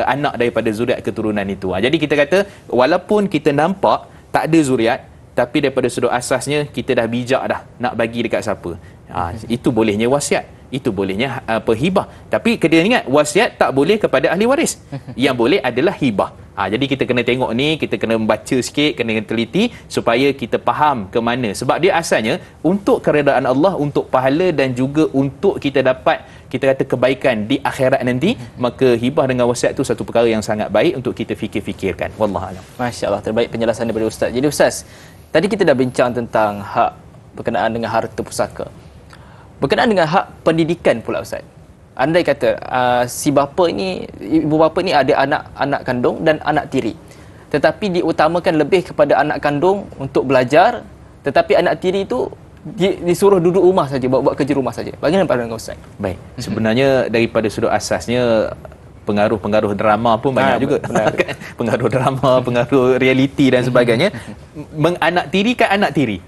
anak daripada zuriat keturunan itu. Jadi kita kata walaupun kita nampak tak ada zuriat, tapi daripada sudut asasnya kita dah bijak dah nak bagi dekat siapa. Itu bolehnya wasiat, itu bolehnya hibah. Tapi kena ingat wasiat tak boleh kepada ahli waris. Yang boleh adalah hibah. Jadi kita kena tengok ni, kita kena membaca sikit, kena teliti supaya kita faham ke mana. Sebab dia asalnya untuk keredaan Allah, untuk pahala dan juga untuk kita dapat, kita kata, kebaikan di akhirat nanti. Maka hibah dengan wasiat tu satu perkara yang sangat baik untuk kita fikir-fikirkan. Wallahualam. Masya-Allah, terbaik penjelasan daripada Ustaz. Jadi Ustaz, tadi kita dah bincang tentang hak berkenaan dengan harta pusaka. Berkenaan dengan hak pendidikan pula Ustaz. Andai kata si bapa ni, ibu bapa ni ada anak kandung dan anak tiri. Tetapi diutamakan lebih kepada anak kandung untuk belajar, tetapi anak tiri itu disuruh duduk rumah saja, buat kerja rumah saja. Bagaimana pandangan Ustaz? Baik. Sebenarnya daripada sudut asasnya pengaruh-pengaruh drama pun banyak juga. Pengaruh drama, pengaruh realiti dan sebagainya. Menganak-tirikan anak tiri.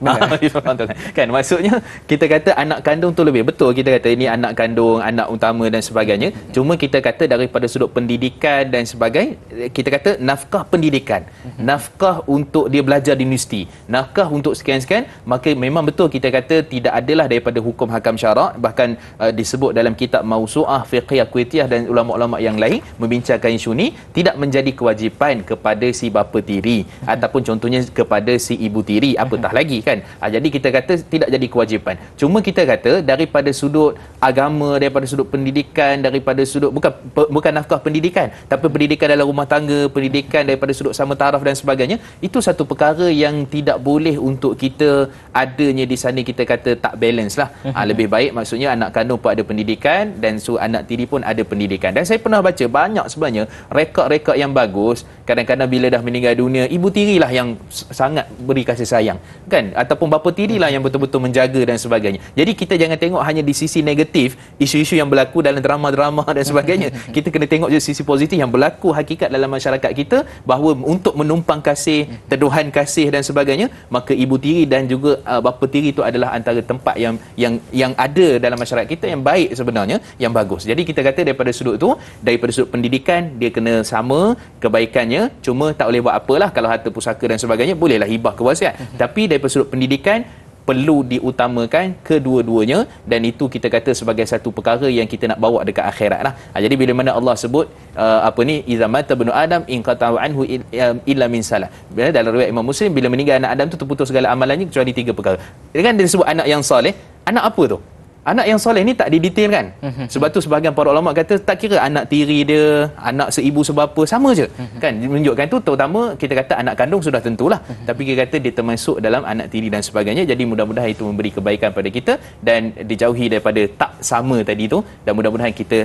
Kan, maksudnya kita kata anak kandung tu lebih betul, kita kata ini anak kandung, anak utama dan sebagainya. Cuma kita kata daripada sudut pendidikan dan sebagainya, kita kata nafkah pendidikan, nafkah untuk dia belajar di universiti, nafkah untuk sekian-sekian, maka memang betul kita kata tidak adalah daripada hukum hakam syarak. Bahkan disebut dalam kitab Mausu'ah Fiqhiyah Kuwaitiyah dan ulama-ulama yang lain, baik, membincangkan isu ni tidak menjadi kewajipan kepada si bapa tiri ataupun contohnya kepada si ibu tiri, apatah lagi kan. Jadi kita kata tidak jadi kewajipan. Cuma kita kata daripada sudut agama, daripada sudut pendidikan, daripada sudut bukan nafkah pendidikan, tapi pendidikan dalam rumah tangga, pendidikan daripada sudut sama taraf dan sebagainya, itu satu perkara yang tidak boleh untuk kita adanya di sana, kita kata tak balance lah. Lebih baik maksudnya anak kandung pun ada pendidikan dan anak tiri pun ada pendidikan. Dan saya pernah baca banyak sebenarnya rekod-rekod yang bagus, kadang-kadang bila dah meninggal dunia, ibu tirilah yang sangat beri kasih sayang kan, ataupun bapa tirilah yang betul-betul menjaga dan sebagainya. Jadi kita jangan tengok hanya di sisi negatif isu-isu yang berlaku dalam drama-drama dan sebagainya. Kita kena tengok je sisi positif yang berlaku hakikat dalam masyarakat kita, bahawa untuk menumpang kasih, teduhan kasih dan sebagainya, maka ibu tiri dan juga bapa tiri itu adalah antara tempat yang ada dalam masyarakat kita yang baik sebenarnya, yang bagus. Jadi kita kata daripada sudut tu, daripada sudut pendidikan dia kena sama kebaikannya, cuma tak boleh buat apalah kalau harta pusaka dan sebagainya, bolehlah hibah ke wasiat. Tapi daripada sudut pendidikan perlu diutamakan kedua-duanya, dan itu kita kata sebagai satu perkara yang kita nak bawa dekat akhirat lah. Jadi bila mana Allah sebut iza mata ibnu adam in qata'u anhu illa min salah. Dalam riwayat Imam Muslim, bila meninggal anak Adam tu terputus segala amalannya kecuali 3 perkara. Kan dia sebut anak yang soleh. Anak apa tu? Anak yang soleh ni tak didetailkan. Sebab tu sebahagian para ulama kata tak kira anak tiri dia, anak seibu sebapa, sama je. Kan menunjukkan tu, terutama kita kata anak kandung sudah tentulah. Tapi kita kata dia termasuk dalam anak tiri dan sebagainya. Jadi mudah-mudahan itu memberi kebaikan pada kita dan dijauhi daripada tak sama tadi tu, dan mudah-mudahan kita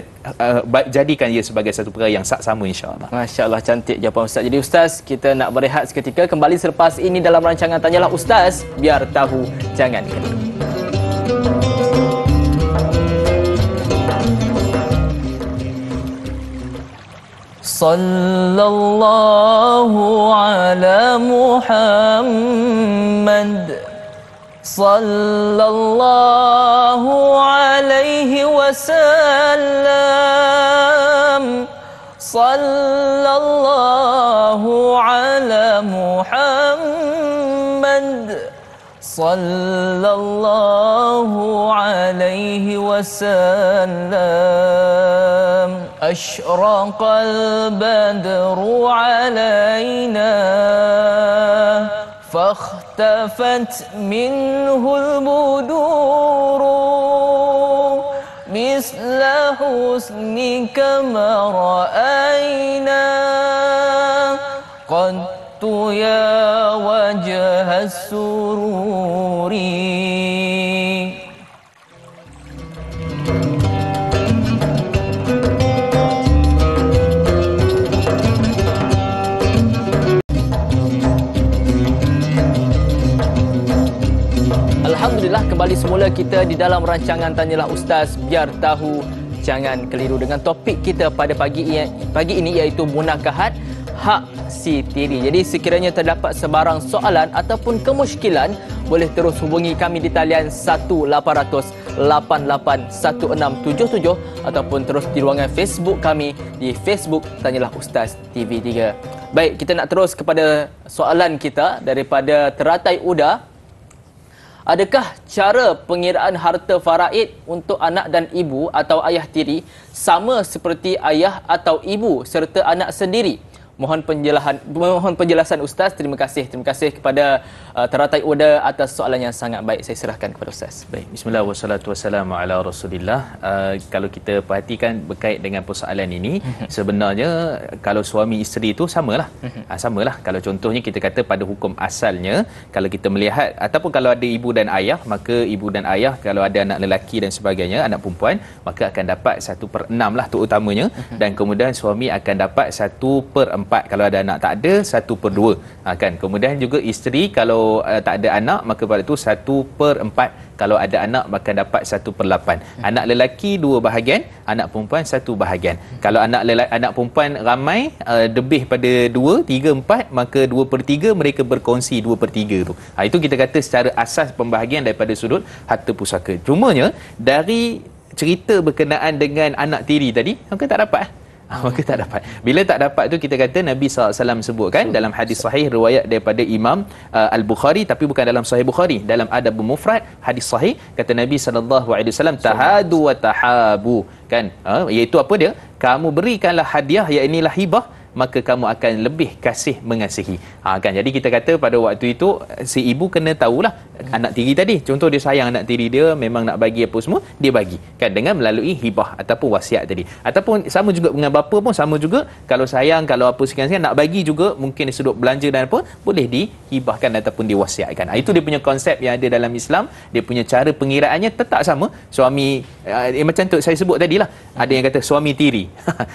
jadikan ia sebagai satu perkara yang sama, insya-Allah. Masya-Allah, cantik jawapan Ustaz. Jadi Ustaz, kita nak berehat seketika, kembali selepas ini dalam rancangan Tanyalah Ustaz, biar tahu jangan keliru. Sallallahu ala Muhammad, sallallahu alaihi wasallam, sallallahu ala Muhammad, sallallahu alaihi wasallam. Ashraqal badru alaina fahtafat minhul buduru misla husnika ma ra'ayna qattu ya wajhas sururi. Alhamdulillah, kembali semula kita di dalam rancangan Tanyalah Ustaz, biar tahu jangan keliru, dengan topik kita pada pagi ini iaitu munakahat hak si tiri. Jadi sekiranya terdapat sebarang soalan ataupun kemusykilan, boleh terus hubungi kami di talian 1-800-881677 ataupun terus di ruangan Facebook kami di Facebook Tanyalah Ustaz TV3. Baik, kita nak terus kepada soalan kita daripada Teratai Uda. Adakah cara pengiraan harta faraid untuk anak dan ibu atau ayah tiri sama seperti ayah atau ibu serta anak sendiri? Mohon penjelasan Ustaz. Terima kasih kepada Teratai Uda atas soalan yang sangat baik. Saya serahkan kepada Ustaz. Baik, bismillah wassalatu wassalamu ala Rasulillah. Kalau kita perhatikan berkait dengan persoalan ini, sebenarnya kalau suami isteri itu samalah. Samalah. Kalau contohnya kita kata pada hukum asalnya, kalau kita melihat ataupun kalau ada ibu dan ayah, maka ibu dan ayah kalau ada anak lelaki dan sebagainya, anak perempuan, maka akan dapat 1/6 lah terutamanya, dan kemudian suami akan dapat 1/4 kalau ada anak, tak ada 1/2 kan. Kemudian juga isteri kalau tak ada anak, maka pada itu 1/4. Kalau ada anak maka dapat 1/8. Anak lelaki 2 bahagian, anak perempuan 1 bahagian. Kalau anak perempuan ramai, lebih pada 2, 3, 4, maka 2/3 mereka berkongsi 2/3 tu. Itu kita kata secara asas pembahagian daripada sudut harta pusaka. Cumanya dari cerita berkenaan dengan anak tiri tadi, maka tak dapat. Maka tak dapat. Bila tak dapat tu kita kata Nabi SAW sebutkan dalam hadis sahih riwayat daripada Imam Al-Bukhari, tapi bukan dalam Sahih Bukhari, dalam Adab Mufrad, hadis sahih, kata Nabi SAW, tahadu wa tahabu, kan, iaitu apa dia? kamu berikanlah hadiah, iaitu hibah, maka kamu akan lebih kasih mengasihi. Kan, jadi kita kata pada waktu itu si ibu kena tahulah anak tiri tadi, contoh dia sayang anak tiri dia, memang nak bagi apa semua dia bagi, kan, dengan melalui hibah ataupun wasiat tadi. Ataupun sama juga dengan bapa pun sama juga, kalau sayang, kalau apa sekian-sekian nak bagi juga, mungkin dari sudut belanja dan apa, boleh dihibahkan ataupun diwasiatkan. Itu dia punya konsep yang ada dalam Islam. Dia punya cara pengiraannya tetap sama. Suami macam tu saya sebut tadilah, ada yang kata suami tiri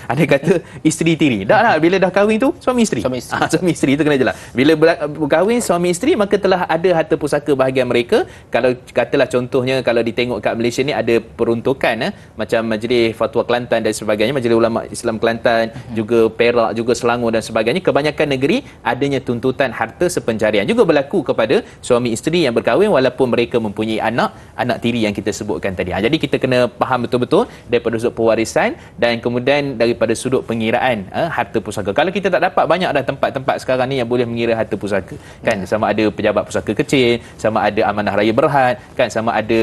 ada yang kata isteri tiri. Dah lah, bila dah kahwin tu suami isteri. Suami isteri tu kena jelas. Bila berkahwin suami isteri, maka telah ada harta pusaka bahagian mereka. Kalau katalah contohnya, kalau ditengok kat Malaysia ni ada peruntukan macam Majlis Fatwa Kelantan dan sebagainya, Majlis Ulama Islam Kelantan, juga Perak, juga Selangor dan sebagainya, kebanyakan negeri adanya tuntutan harta sepencarian. Juga berlaku kepada suami isteri yang berkahwin walaupun mereka mempunyai anak tiri yang kita sebutkan tadi. Jadi kita kena faham betul-betul daripada sudut pewarisan dan kemudian daripada sudut pengiraan harta pusaka. Kalau kita tak dapat, banyak dah tempat-tempat sekarang ni yang boleh mengira harta pusaka, kan, sama ada pejabat pusaka kecil, sama ada amanah raya berhad, kan, sama ada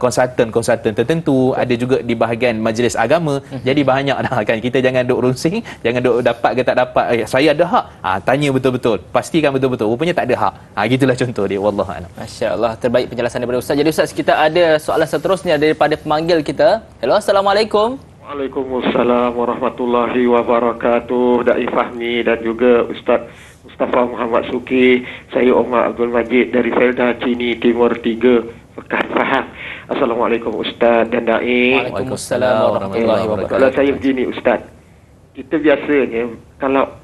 konsultan tertentu, ada juga di bahagian majlis agama. Jadi banyak dah, kan, kita jangan duk runsing, jangan duk dapat ke tak dapat, saya ada hak, tanya betul-betul, pastikan betul-betul, rupanya tak ada hak. Gitulah contoh dia, wallahu a'lam. Masya-Allah, terbaik penjelasan daripada Ustaz. Jadi Ustaz, kita ada soalan seterusnya daripada pemanggil kita. Hello, Assalamualaikum. Waalaikumsalam warahmatullahi wabarakatuh. Dai Fahmi dan juga Ustaz Mustafa Muhammad Suki. Saya Omar Abdul Majid dari Felda Cini Timur 3, Pekan Faham. Assalamualaikum Ustaz dan Dai. Waalaikumsalam warahmatullahi wabarakatuh. Kalau saya begini Ustaz, kita biasanya kalau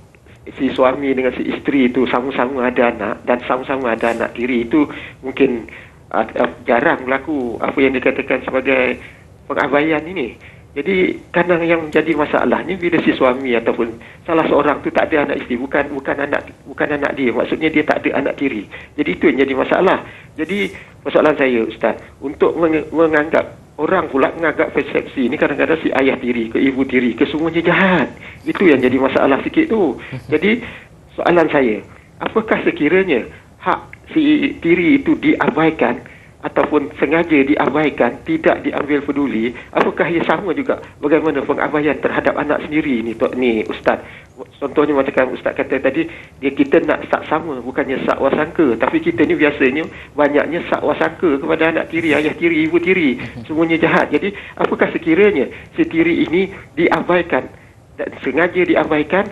si suami dengan si isteri itu sama-sama ada anak dan sama-sama ada anak tiri, itu mungkin jarang berlaku apa yang dikatakan sebagai pengabaian ini. Jadi kadang yang menjadi masalahnya bila si suami ataupun salah seorang tu tak ada anak isteri, bukan anak dia, maksudnya dia tak ada anak tiri. Jadi itu yang jadi masalah. Jadi persoalan saya Ustaz, untuk menganggap, orang pula menganggap persepsi ini kadang-kadang si ayah tiri ke ibu tiri ke semuanya jahat. Itu yang jadi masalah sikit tu. Jadi soalan saya, apakah sekiranya hak si tiri itu diabaikan ataupun sengaja diabaikan, tidak diambil peduli, apakah ia sama juga bagaimana pengabaian terhadap anak sendiri ni Ustaz? Contohnya macam Ustaz kata tadi, kita nak sak sama, bukannya sak wasangka, tapi kita ni biasanya banyaknya sak wasangka kepada anak tiri, ayah tiri, ibu tiri, semuanya jahat. Jadi apakah sekiranya si tiri ini diabaikan dan sengaja diabaikan,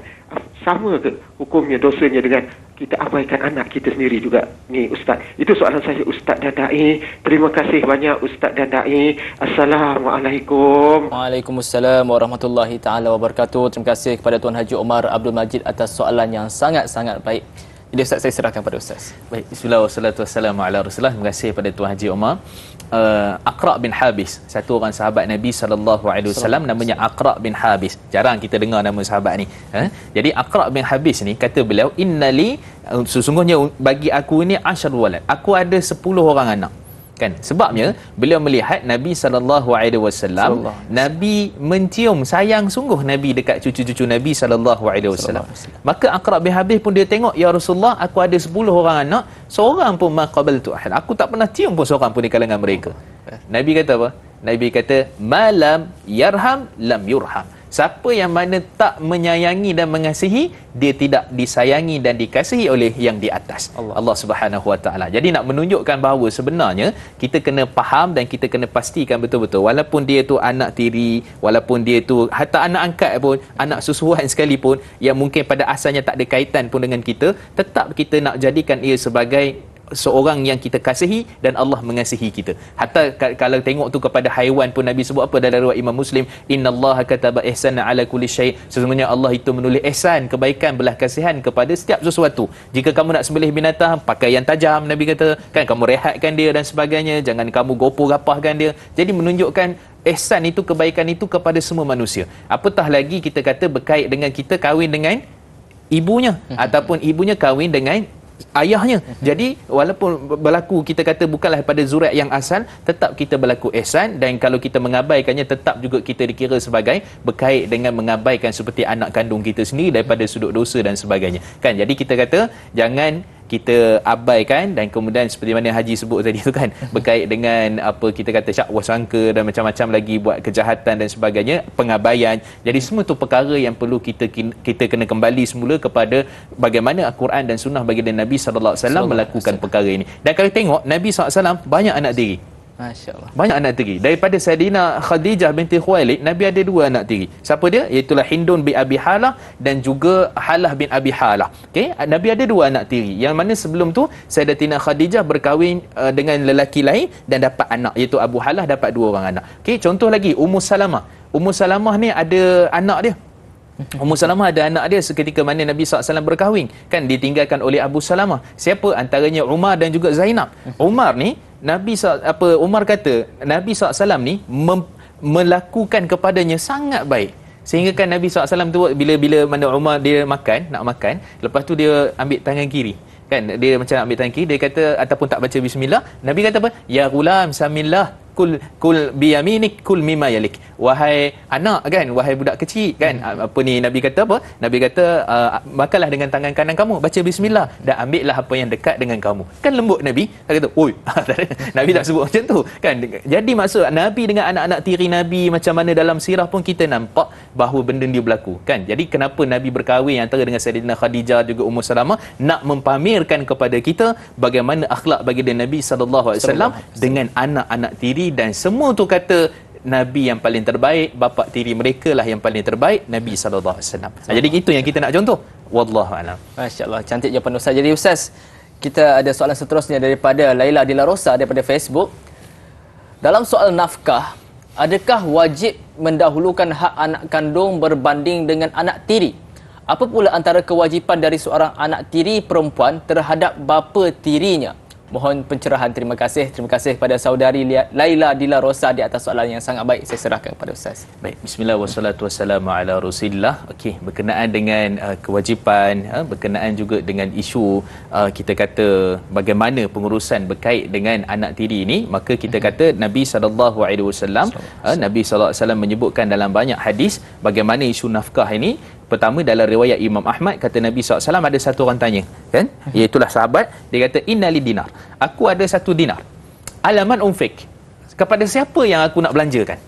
sama ke hukumnya, dosanya dengan kita abaikan anak kita sendiri juga ni Ustaz? Itu soalan saya Ustaz dan Dai. Terima kasih banyak Ustaz dan Dai. Assalamualaikum. Waalaikumsalam warahmatullahi taala wabarakatuh. Terima kasih kepada Tuan Haji Omar Abdul Majid atas soalan yang sangat-sangat baik. Jadi Ustaz, saya serahkan pada Ustaz. Baik, bismillah wassalatu wassalamu ala Rasulullah. Terima kasih kepada Tuan Haji Omar. Aqra bin Habis, satu orang sahabat Nabi SAW, namanya Aqra bin Habis. Jarang kita dengar nama sahabat ni. Jadi Aqra bin Habis ni, kata beliau, innali, sesungguhnya bagi aku ni 10 walad, aku ada 10 orang anak. Kan, sebabnya beliau melihat Nabi SAW, Nabi mencium sayang sungguh Nabi dekat cucu-cucu Nabi SAW. Maka Aqra bin Habis pun dia tengok, ya Rasulullah, aku ada 10 orang anak, seorang pun ma qabaltu ahad, aku tak pernah cium pun seorang pun di kalangan mereka. Nabi kata apa? Nabi kata, malam yarham lam yurham. Siapa yang mana tak menyayangi dan mengasihi, dia tidak disayangi dan dikasihi oleh yang di atas, Allah Subhanahu Wa Taala. Jadi nak menunjukkan bahawa sebenarnya kita kena faham dan kita kena pastikan betul-betul, walaupun dia tu anak tiri, walaupun dia tu hatta anak angkat pun, anak susuan sekalipun, yang mungkin pada asalnya tak ada kaitan pun dengan kita, tetap kita nak jadikan ia sebagai seorang yang kita kasihi dan Allah mengasihi kita. Hatta kalau tengok tu kepada haiwan pun Nabi sebut apa dalam riwayat Imam Muslim, innallaha kataba ihsana ala kulli syai, sesungguhnya Allah itu menulis ihsan, kebaikan, belas kasihan kepada setiap sesuatu. Jika kamu nak sembelih binatang, pakai yang tajam, Nabi kata, kan, kamu rehatkan dia dan sebagainya, jangan kamu gopoh rapahkan dia. Jadi menunjukkan ihsan itu, kebaikan itu kepada semua manusia. Apatah lagi kita kata berkait dengan kita kahwin dengan ibunya ataupun ibunya kahwin dengan ayahnya. Jadi walaupun berlaku kita kata bukanlah pada zuriat yang asal, tetap kita berlaku ihsan, dan kalau kita mengabaikannya tetap juga kita dikira sebagai berkait dengan mengabaikan seperti anak kandung kita sendiri daripada sudut dosa dan sebagainya. Kan, jadi kita kata jangan kita abaikan, dan kemudian seperti mana Haji sebut tadi tu kan, berkait dengan apa kita kata syakwa sangka dan macam-macam lagi, buat kejahatan dan sebagainya, pengabaian. Jadi semua tu perkara yang perlu kita kena kembali semula kepada bagaimana Al-Quran dan Sunnah baginda Nabi sallallahu alaihi wasallam melakukan perkara ini. Dan kalau tengok Nabi sallallahu alaihi wasallam banyak anak tiri. Masya-Allah. Banyak anak tiri. Daripada Sayyidina Khadijah binti Khuwailid, Nabi ada 2 anak tiri. Siapa dia? Iaitulah Hindun bin Abi Halah dan juga Halah bin Abi Halah. Okey, Nabi ada 2 anak tiri. Yang mana sebelum tu Sayyidatina Khadijah berkahwin dengan lelaki lain dan dapat anak, iaitu Abu Halah dapat 2 orang anak. Okey, contoh lagi Ummu Salamah. Ummu Salamah ni ada anak dia. Ummu Salamah ada anak dia seketika mana Nabi SAW berkahwin, kan ditinggalkan oleh Abu Salamah. Siapa? Antaranya Umar dan juga Zainab. Umar ni Umar kata Nabi SAW ni melakukan kepadanya sangat baik, sehingga kan Nabi SAW tu bila mana Umar dia nak makan, lepas tu dia ambil tangan kiri, kan dia macam nak ambil tangan kiri, dia kata ataupun tak baca bismillah, Nabi kata apa? Ya ghulam samillah kul biyaminik kul mimma yalik. Wahai anak, kan, wahai budak kecil, kan, apa ni Nabi kata apa? Nabi kata makanlah dengan tangan kanan kamu, baca bismillah dan ambillah apa yang dekat dengan kamu. Kan lembut Nabi. Dia kata, "Oi." Nabi tak sebut macam tu, kan. Jadi maksud Nabi dengan anak-anak tiri Nabi macam mana dalam sirah pun kita nampak bahawa benda ni berlaku, kan. Jadi kenapa Nabi berkahwin antara dengan Sayyidina Khadijah juga Ummu Salamah, nak mempamerkan kepada kita bagaimana akhlak baginda Nabi sallallahu alaihi wasallam dengan anak-anak tiri. Dan semua tu kata Nabi yang paling terbaik, bapa tiri mereka lah yang paling terbaik, Nabi sallallahu alaihi wasallam. Jadi itu yang kita nak contoh. Wallahu a'lam. Masya-Allah, cantik jawapan Ustaz. Jadi Ustaz, kita ada soalan seterusnya daripada Laila Dila Rosa daripada Facebook. Dalam soal nafkah, adakah wajib mendahulukan hak anak kandung berbanding dengan anak tiri? Apa pula antara kewajipan dari seorang anak tiri perempuan terhadap bapa tirinya? Mohon pencerahan. Terima kasih kepada saudari Laila Dila Rosa di atas soalan yang sangat baik. Saya serahkan kepada Ustaz. Baik, bismillah wassalatu wassalamu ala Rasulillah. Okey, berkenaan dengan kewajipan, berkenaan juga dengan isu kita kata bagaimana pengurusan berkait dengan anak tiri ini, maka kita kata Nabi sallallahu alaihi wasallam menyebutkan dalam banyak hadis bagaimana isu nafkah ini. Pertama, dalam riwayat Imam Ahmad, kata Nabi SAW ada satu orang tanya, kan, iaitulah sahabat, dia kata innali dinar, aku ada 1 dinar, alaman unfik, kepada siapa yang aku nak belanjakan?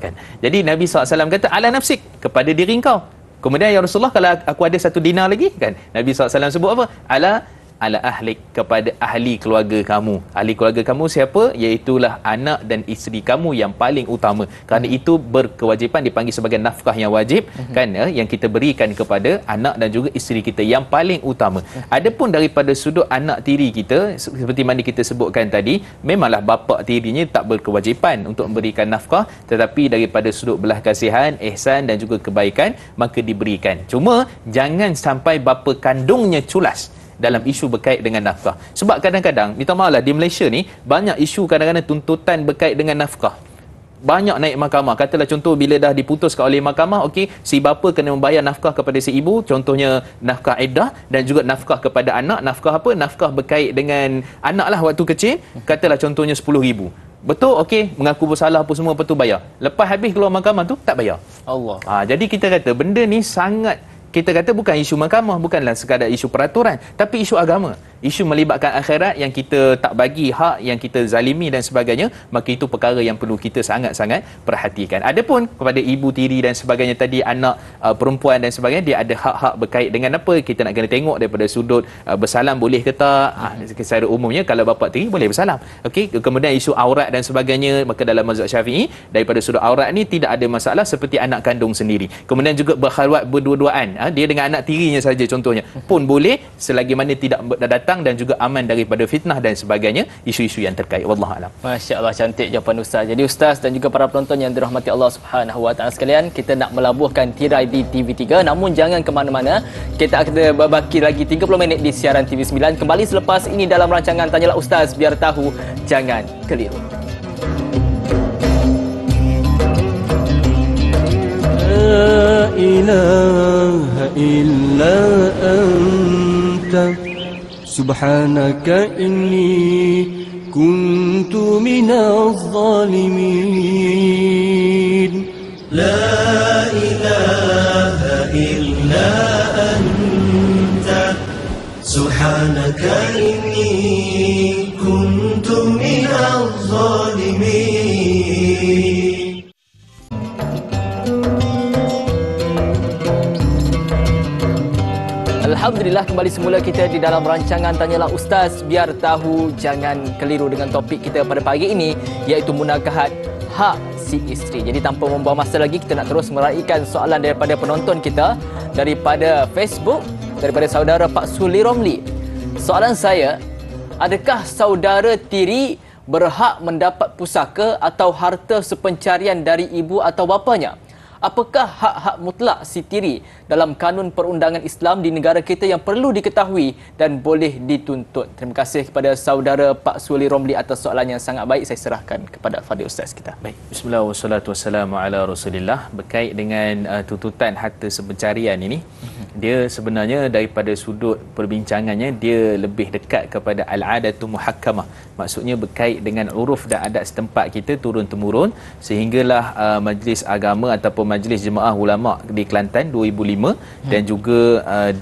Kan. Jadi Nabi SAW kata ala nafsik, kepada diri kau. Kemudian ya Rasulullah, kalau aku ada 1 dinar lagi, kan, Nabi SAW sebut apa? Ala ahlik, kepada ahli keluarga kamu. Ahli keluarga kamu siapa? Iaitulah anak dan isteri kamu yang paling utama. Kerana itu berkewajipan, dipanggil sebagai nafkah yang wajib, kan, yang kita berikan kepada anak dan juga isteri kita yang paling utama. Adapun daripada sudut anak tiri kita, seperti mana kita sebutkan tadi, memanglah bapa tirinya tak berkewajipan untuk memberikan nafkah, tetapi daripada sudut belah kasihan, ihsan dan juga kebaikan, maka diberikan. Cuma jangan sampai bapa kandungnya culas dalam isu berkait dengan nafkah. Sebab kadang-kadang, minta maaf lah, di Malaysia ni banyak isu kadang-kadang tuntutan berkait dengan nafkah. Banyak naik mahkamah. Katalah contoh bila dah diputuskan oleh mahkamah, okey, si bapa kena membayar nafkah kepada si ibu, contohnya nafkah iddah, dan juga nafkah kepada anak. Nafkah apa? Nafkah berkait dengan anak lah waktu kecil. Katalah contohnya 10,000. Betul, okey, mengaku bersalah apa semua, betul bayar. Lepas habis keluar mahkamah tu tak bayar. Allah. Jadi kita kata benda ni sangat, kita kata bukan isu mahkamah, bukanlah sekadar isu peraturan, tapi isu agama. Isu melibatkan akhirat yang kita tak bagi hak, yang kita zalimi dan sebagainya, maka itu perkara yang perlu kita sangat-sangat perhatikan. Adapun kepada ibu tiri dan sebagainya tadi, anak perempuan dan sebagainya, dia ada hak-hak berkait dengan apa? Kita nak kena tengok daripada sudut bersalam boleh ke tak? Secara umumnya kalau bapa tiri boleh bersalam. Okey, kemudian isu aurat dan sebagainya, maka dalam mazhab Syafi'i daripada sudut aurat ni tidak ada masalah seperti anak kandung sendiri. Kemudian juga berkhalwat berdua-duaan, dia dengan anak tirinya saja contohnya pun boleh, selagi mana tidak datang dan juga aman daripada fitnah dan sebagainya, isu-isu yang terkait. Wallahu a'lam. Masya-Allah, cantik jawapan Ustaz. Jadi Ustaz dan juga para penonton yang dirahmati Allah Subhanahu wa taala sekalian, kita nak melabuhkan tirai di TV3, namun jangan ke mana-mana. Kita akan berbaki lagi 30 minit di siaran TV9. Kembali selepas ini dalam rancangan Tanyalah Ustaz, biar tahu jangan keliru. La ilaha illa anta subhanaka inni kuntu minaz zalimin. La ilaha illa anta Subhanaka inni kuntu minaz zalimin. Alhamdulillah, kembali semula kita di dalam rancangan Tanyalah Ustaz, biar tahu jangan keliru dengan topik kita pada pagi ini, iaitu munakahat hak si isteri. Jadi tanpa membuang masa lagi, kita nak terus meraihkan soalan daripada penonton kita daripada Facebook, daripada saudara Pak Suli Romli. Soalan saya, adakah saudara tiri berhak mendapat pusaka atau harta sepencarian dari ibu atau bapanya? Apakah hak-hak mutlak si tiri dalam kanun perundangan Islam di negara kita yang perlu diketahui dan boleh dituntut? Terima kasih kepada saudara Pak Suli Romli atas soalan yang sangat baik. Saya serahkan kepada Fadil Ustaz kita. Baik. Bismillah wassalatu wassalamu ala Rasulillah. Berkait dengan tuntutan harta sepencarian ini, dia sebenarnya daripada sudut perbincangannya dia lebih dekat kepada al-adatu muhakkamah. Maksudnya berkait dengan uruf dan adat setempat kita turun temurun, sehinggalah majlis agama ataupun Majlis Jemaah Ulama di Kelantan 2005 dan juga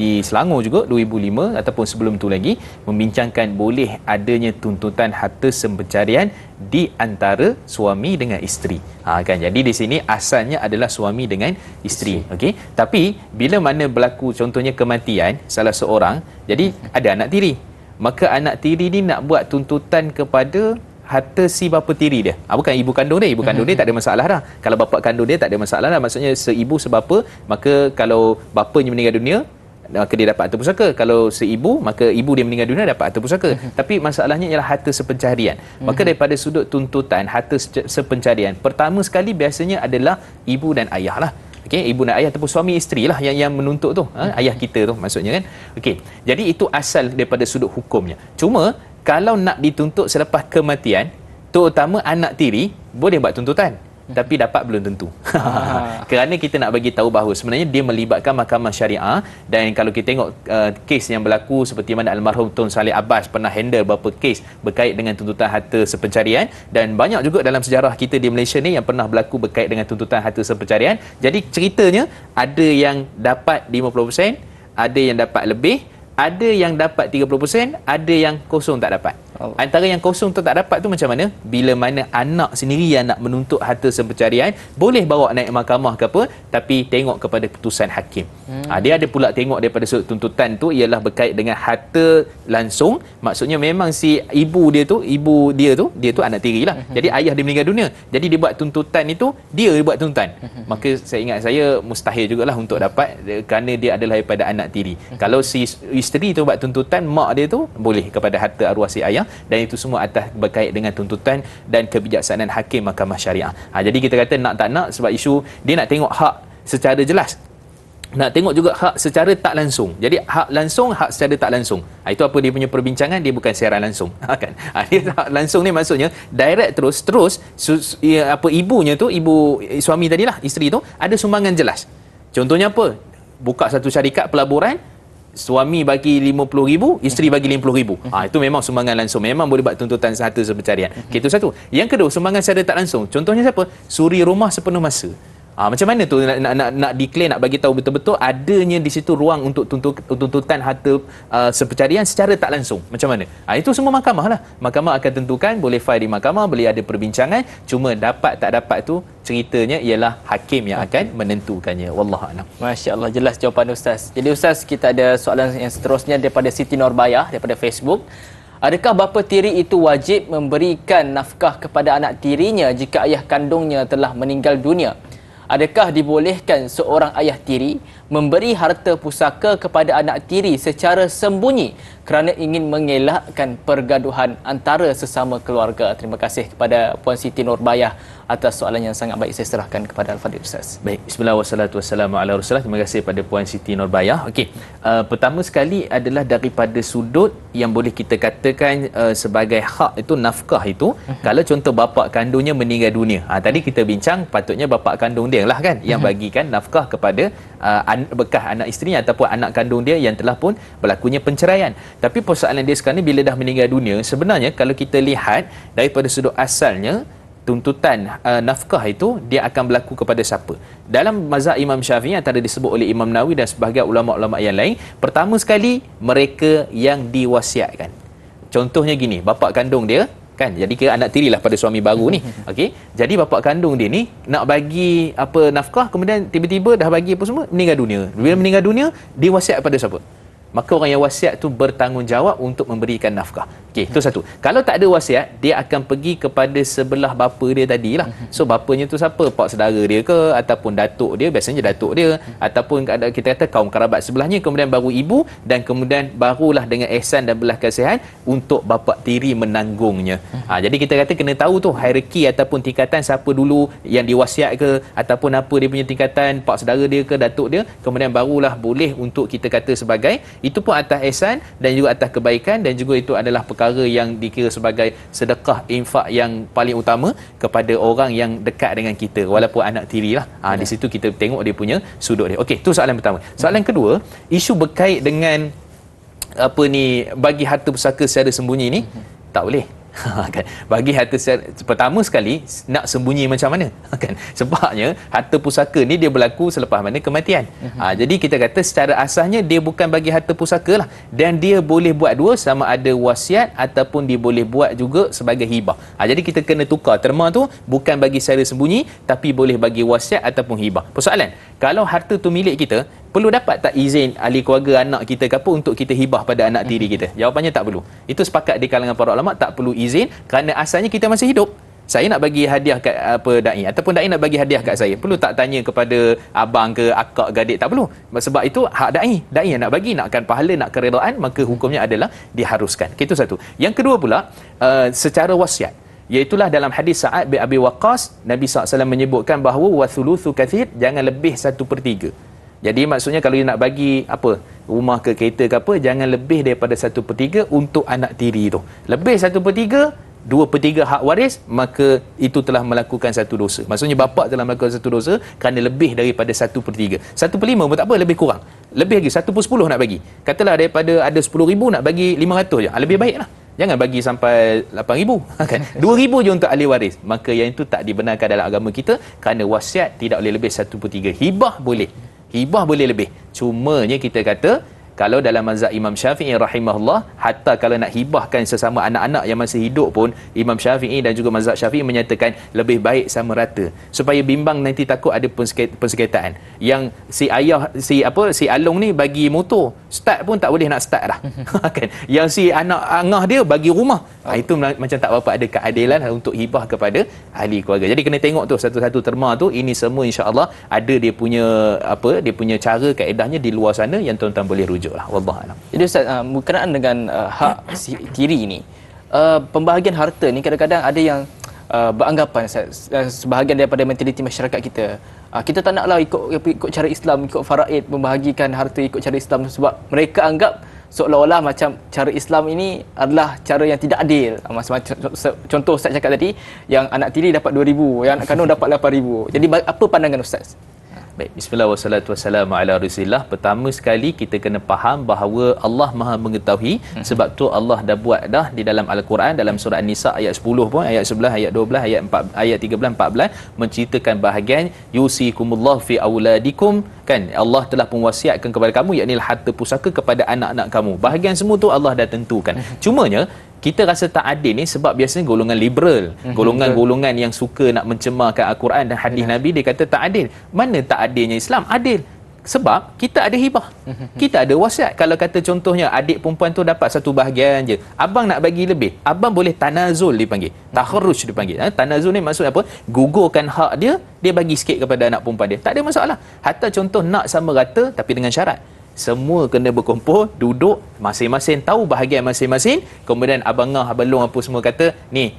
di Selangor juga 2005 ataupun sebelum tu lagi membincangkan boleh adanya tuntutan harta sepencarian di antara suami dengan isteri. Kan, jadi di sini asalnya adalah suami dengan isteri. Okey, tapi bila mana berlaku contohnya kematian salah seorang, jadi ada anak tiri, maka anak tiri ni nak buat tuntutan kepada harta si bapa tiri dia. Bukan ibu kandung dia. Ibu kandung dia tak ada masalah dah. Kalau bapa kandung dia tak ada masalah dah. Maksudnya seibu sebapa, maka kalau bapanya meninggal dunia, maka dia dapat harta pusaka. Kalau seibu, maka ibu dia meninggal dunia dapat harta pusaka. Tapi masalahnya ialah harta sepencarian. Maka daripada sudut tuntutan harta sepencarian, pertama sekali biasanya adalah ibu dan ayah lah. Okey, ibu dan ayah ataupun suami isteri lah yang menuntut tu. Ayah kita tu maksudnya kan. Okey. Jadi itu asal daripada sudut hukumnya. Cuma kalau nak dituntut selepas kematian, terutama anak tiri boleh buat tuntutan, tapi dapat belum tentu. Kerana kita nak bagi tahu bahawa sebenarnya dia melibatkan mahkamah syariah. Dan kalau kita tengok kes yang berlaku seperti mana almarhum Tun Saleh Abbas pernah handle beberapa kes berkait dengan tuntutan harta sepencarian, dan banyak juga dalam sejarah kita di Malaysia ni yang pernah berlaku berkait dengan tuntutan harta sepencarian. Jadi ceritanya ada yang dapat 50%, ada yang dapat lebih, ada yang dapat 30%, ada yang kosong tak dapat. Antara yang kosong tu tak dapat tu macam mana? Bila mana anak sendiri yang nak menuntut harta sepencarian, boleh bawa naik mahkamah ke apa, tapi tengok kepada keputusan hakim. Dia ada pula tengok daripada sudut tuntutan tu ialah berkait dengan harta langsung. Maksudnya memang si ibu dia tu anak tiri lah. Jadi ayah dia meninggal dunia. Jadi dia buat tuntutan itu, dia buat tuntutan. Maka saya ingat saya mustahil jugalah untuk dapat, kerana dia adalah daripada anak tiri. Kalau si isteri tu buat tuntutan, mak dia tu boleh kepada harta arwah si ayah. Dan itu semua atas berkait dengan tuntutan dan kebijaksanaan hakim mahkamah syariah. Jadi kita kata nak tak nak, sebab isu dia nak tengok hak secara jelas, nak tengok juga hak secara tak langsung. Jadi hak langsung, hak secara tak langsung, itu apa dia punya perbincangan, dia bukan siaran langsung. Kan? Dia hak langsung ni maksudnya direct, terus ibunya tu, ibu suami tadilah, isteri tu ada sumbangan jelas. Contohnya apa? Buka satu syarikat pelaburan, suami bagi 50,000, isteri bagi 50,000. Itu memang sumbangan langsung. Memang boleh buat tuntutan harta sepencarian. Itu satu. Yang kedua, sumbangan secara tak langsung. Contohnya siapa? Suri rumah sepenuh masa. Macam mana tu nak declare, nak bagi tahu betul-betul adanya di situ ruang untuk tuntutan harta sepencarian secara tak langsung. Macam mana? Itu semua mahkamah lah. Mahkamah akan tentukan, boleh file di mahkamah, boleh ada perbincangan. Cuma dapat tak dapat tu ceritanya ialah hakim yang akan menentukannya. Wallahualam. Masya-Allah, jelas jawapan Ustaz. Jadi Ustaz, kita ada soalan yang seterusnya daripada Siti Norbaya daripada Facebook. Adakah bapa tiri itu wajib memberikan nafkah kepada anak tirinya jika ayah kandungnya telah meninggal dunia? Adakah dibolehkan seorang ayah tiri memberi harta pusaka kepada anak tiri secara sembunyi kerana ingin mengelakkan pergaduhan antara sesama keluarga? Terima kasih kepada Puan Siti Nurbayah atas soalan yang sangat baik. Saya serahkan kepada Al-Fadhil Ustaz. Baik, bismillah wassalatu wassalamu ala Rasulullah. Terima kasih kepada Puan Siti Nurbayah. Okey, pertama sekali adalah daripada sudut yang boleh kita katakan sebagai hak itu, nafkah itu. Kalau contoh bapa kandungnya meninggal dunia, tadi kita bincang patutnya bapa kandung dia lah kan yang bagikan nafkah kepada bekas anak isterinya ataupun anak kandung dia yang telah pun berlakunya penceraian. Tapi persoalan dia sekarang ni, bila dah meninggal dunia, sebenarnya kalau kita lihat daripada sudut asalnya, tuntutan nafkah itu dia akan berlaku kepada siapa? Dalam mazhab Imam Syafi'i antara disebut oleh Imam Nawawi dan sebahagian ulama-ulama yang lain, pertama sekali mereka yang diwasiatkan. Contohnya gini, bapa kandung dia kan, jadi kira anak tiri lah pada suami baru ni. Okey, jadi bapa kandung dia ni nak bagi apa nafkah, kemudian tiba-tiba dah bagi apa semua, meninggal dunia. Bila meninggal dunia, dia wasiat pada siapa? Maka orang yang wasiat tu bertanggungjawab untuk memberikan nafkah. Okey, itu satu. Kalau tak ada wasiat, dia akan pergi kepada sebelah bapa dia tadilah. So bapanya tu siapa? Pak saudara dia ke, ataupun datuk dia, biasanya datuk dia, ataupun kita kata kaum kerabat sebelahnya, kemudian baru ibu, dan kemudian barulah dengan ihsan dan belas kasihan untuk bapa tiri menanggungnya. Jadi kita kata kena tahu tu hierarki ataupun tingkatan siapa dulu yang diwasiat ke, ataupun apa dia punya tingkatan, pak saudara dia ke, datuk dia, kemudian barulah boleh untuk kita kata sebagai itu pun atas ihsan dan juga atas kebaikan, dan juga itu adalah perkara yang dikira sebagai sedekah infak yang paling utama kepada orang yang dekat dengan kita, walaupun anak tiri lah. Di situ kita tengok dia punya sudut dia. Okey, tu soalan pertama. Soalan kedua, isu berkait dengan apa ni, bagi harta pusaka secara sembunyi ni tak boleh. Kan, bagi harta pertama sekali nak sembunyi macam mana kan, sebabnya harta pusaka ni dia berlaku selepas mana kematian. Jadi kita kata secara asasnya dia bukan bagi harta pusaka lah, dan dia boleh buat dua, sama ada wasiat ataupun dia boleh buat juga sebagai hibah. Jadi kita kena tukar terma tu, bukan bagi secara sembunyi tapi boleh bagi wasiat ataupun hibah. Persoalan, kalau harta tu milik kita, perlu dapat tak izin ahli keluarga anak kita ke apa untuk kita hibah pada anak tiri kita? Jawapannya tak perlu. Itu sepakat di kalangan para ulama, tak perlu izin, kerana asalnya kita masih hidup. Saya nak bagi hadiah kat apa dai, ataupun dai nak bagi hadiah kat saya, perlu tak tanya kepada abang ke akak ke adik? Tak perlu. Sebab itu hak dai yang nak bagi, nakkan pahala, nak keredaan, maka hukumnya adalah diharuskan. Itu satu. Yang kedua pula, secara wasiat, iaitulah dalam hadis Sa'ad bin Abi Waqqas, Nabi SAW menyebutkan bahawa wa thuluthu kathir, jangan lebih 1/3. Jadi maksudnya kalau dia nak bagi apa, rumah ke kereta ke apa, jangan lebih daripada 1/3 untuk anak tiri tu. Lebih 1/3, 2/3 hak waris, maka itu telah melakukan satu dosa. Maksudnya bapa telah melakukan satu dosa kerana lebih daripada 1/3. 1/5 pun tak apa, lebih kurang. Lebih lagi 1/10 nak bagi. Katalah daripada ada 10,000 nak bagi 500 je. Lebih baiklah. Jangan bagi sampai 8,000 kan. 2,000 je untuk ahli waris. Maka yang itu tak dibenarkan dalam agama kita, kerana wasiat tidak boleh lebih 1/3. Hibah boleh. Hibah boleh lebih. Cumanya kita kata, kalau dalam mazhab Imam Syafi'i rahimahullah, hatta kalau nak hibahkan sesama anak-anak yang masih hidup pun, Imam Syafi'i dan juga mazhab Syafi'i menyatakan lebih baik sama rata, supaya bimbang nanti takut ada persengketaan. Yang si ayah si Along ni bagi motor, start pun tak boleh nak start dah. Kan? Yang si anak angah dia bagi rumah. Itu macam tak berapa ada keadilan untuk hibah kepada ahli keluarga. Jadi kena tengok tu satu-satu terma tu, ini semua insya-Allah ada dia punya dia punya cara kaedahnya di luar sana yang tuan-tuan boleh rujuk lah. Wallahu a'lam. Jadi Ustaz, berkenaan dengan hak tiri ni, pembahagian harta ni kadang-kadang ada yang beranggapan sebahagian daripada mentaliti masyarakat kita, kita tak naklah ikut cara Islam, ikut faraid, membahagikan harta ikut cara Islam, sebab mereka anggap seolah-olah macam cara Islam ini adalah cara yang tidak adil. Contoh Ustaz cakap tadi, yang anak tiri dapat 2,000, yang anak kandung dapat 8,000. Jadi apa pandangan Ustaz? Baik, bismillah wassalatu wassalamu ala rasulillah. Pertama sekali kita kena faham bahawa Allah Maha mengetahui. Sebab tu Allah dah buat dah di dalam Al-Quran, dalam surah An-Nisa ayat 10 pun, ayat 11, ayat 12, ayat 13, 14 menceritakan bahagian yusikumullah fi auladikum, kan, Allah telah mewasiatkan kepada kamu, yakni harta pusaka kepada anak-anak kamu. Bahagian semua tu Allah dah tentukan. Cumanya kita rasa tak adil ni sebab biasanya golongan liberal, golongan-golongan yang suka nak mencemarkan Al-Quran dan hadis Nabi, dia kata tak adil. Mana tak adilnya Islam? Adil. Sebab kita ada hibah, kita ada wasiat. Kalau kata contohnya adik perempuan tu dapat satu bahagian je, abang nak bagi lebih, abang boleh tanazul dipanggil, taharruj dipanggil. Tanazul ni maksud apa? Gugurkan hak dia, dia bagi sikit kepada anak perempuan dia. Tak ada masalah. Hatta contoh nak sama rata tapi dengan syarat, semua kena berkumpul, duduk, masing-masing tahu bahagian masing-masing. Kemudian abang ngah, abang long apa semua kata, ni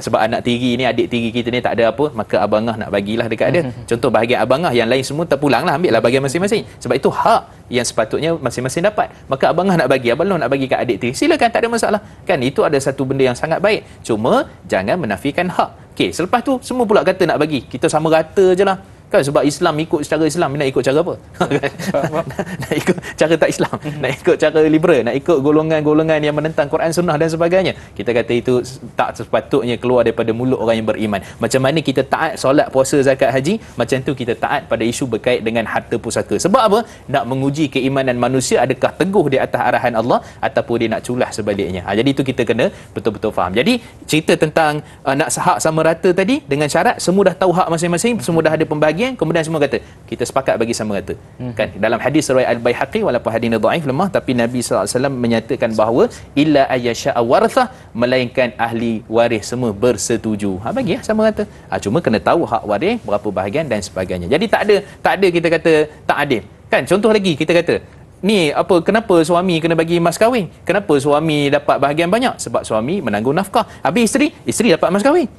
sebab anak tiri ni, adik tiri kita ni tak ada apa, maka abang ngah nak bagilah dekat dia. Contoh bahagian abang ngah, yang lain semua terpulanglah, ambil lah bahagian masing-masing. Sebab itu hak yang sepatutnya masing-masing dapat. Maka abang ngah nak bagi, abang long nak bagi kat adik tiri, silakan, tak ada masalah. Kan itu ada satu benda yang sangat baik. Cuma jangan menafikan hak. Okey, selepas tu semua pula kata nak bagi, kita sama rata je lah. Kan sebab Islam ikut secara Islam, nak ikut cara apa? Nak ikut cara tak Islam, nak ikut cara liberal, nak ikut golongan-golongan yang menentang Quran Sunnah dan sebagainya. Kita kata itu tak sepatutnya keluar daripada mulut orang yang beriman. Macam mana kita taat solat, puasa, zakat, haji, macam tu kita taat pada isu berkait dengan harta pusaka. Sebab apa? Nak menguji keimanan manusia, adakah teguh di atas arahan Allah ataupun dia nak culah sebaliknya. Jadi itu kita kena betul-betul faham. Jadi cerita tentang nak hak sama rata tadi dengan syarat semua dah tahu hak masing-masing, semua dah ada pembagian, kemudian semua kata kita sepakat bagi sama rata. Kan dalam hadis riwayat Al-Baihaqi, walaupun hadisnya dhaif, lemah, tapi Nabi sallallahu alaihi wasallam menyatakan bahawa illa ayyasha'a warathah, melainkan ahli waris semua bersetuju. Bagi sama rata. Cuma kena tahu hak waris berapa bahagian dan sebagainya. Jadi tak ada kita kata tak adil. Kan contoh lagi kita kata ni apa, kenapa suami kena bagi mas kahwin? Kenapa suami dapat bahagian banyak? Sebab suami menanggung nafkah. Habis isteri dapat mas kahwin.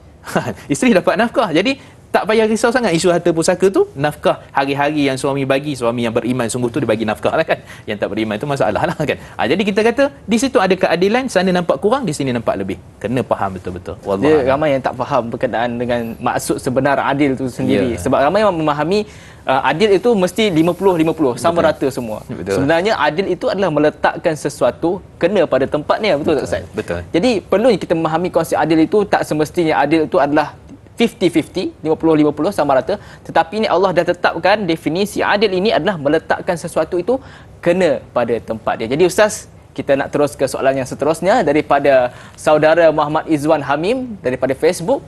Isteri dapat nafkah. Jadi tak payah risau sangat isu harta pusaka tu. Nafkah hari-hari yang suami bagi, suami yang beriman sungguh tu dia bagi nafkah lah kan. Yang tak beriman tu masalah lah kan. Jadi kita kata di situ ada keadilan, sana nampak kurang, di sini nampak lebih. Kena faham betul-betul. Dia ramai yang tak faham berkenaan dengan maksud sebenar adil tu sendiri. Sebab ramai yang memahami adil itu mesti 50-50, sama rata semua. Betul. Sebenarnya adil itu adalah meletakkan sesuatu kena pada tempatnya. Betul tak Ustaz? Betul. Jadi perlu kita memahami konsep adil itu tak semestinya adil itu adalah 50-50, 50-50 sama rata. Tetapi ini Allah dah tetapkan definisi adil ini adalah meletakkan sesuatu itu kena pada tempat dia. Jadi Ustaz, kita nak terus ke soalan yang seterusnya daripada saudara Muhammad Izwan Hamim daripada Facebook.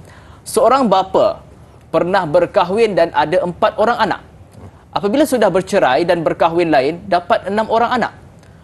Seorang bapa pernah berkahwin dan ada 4 orang anak. Apabila sudah bercerai dan berkahwin lain, dapat 6 orang anak.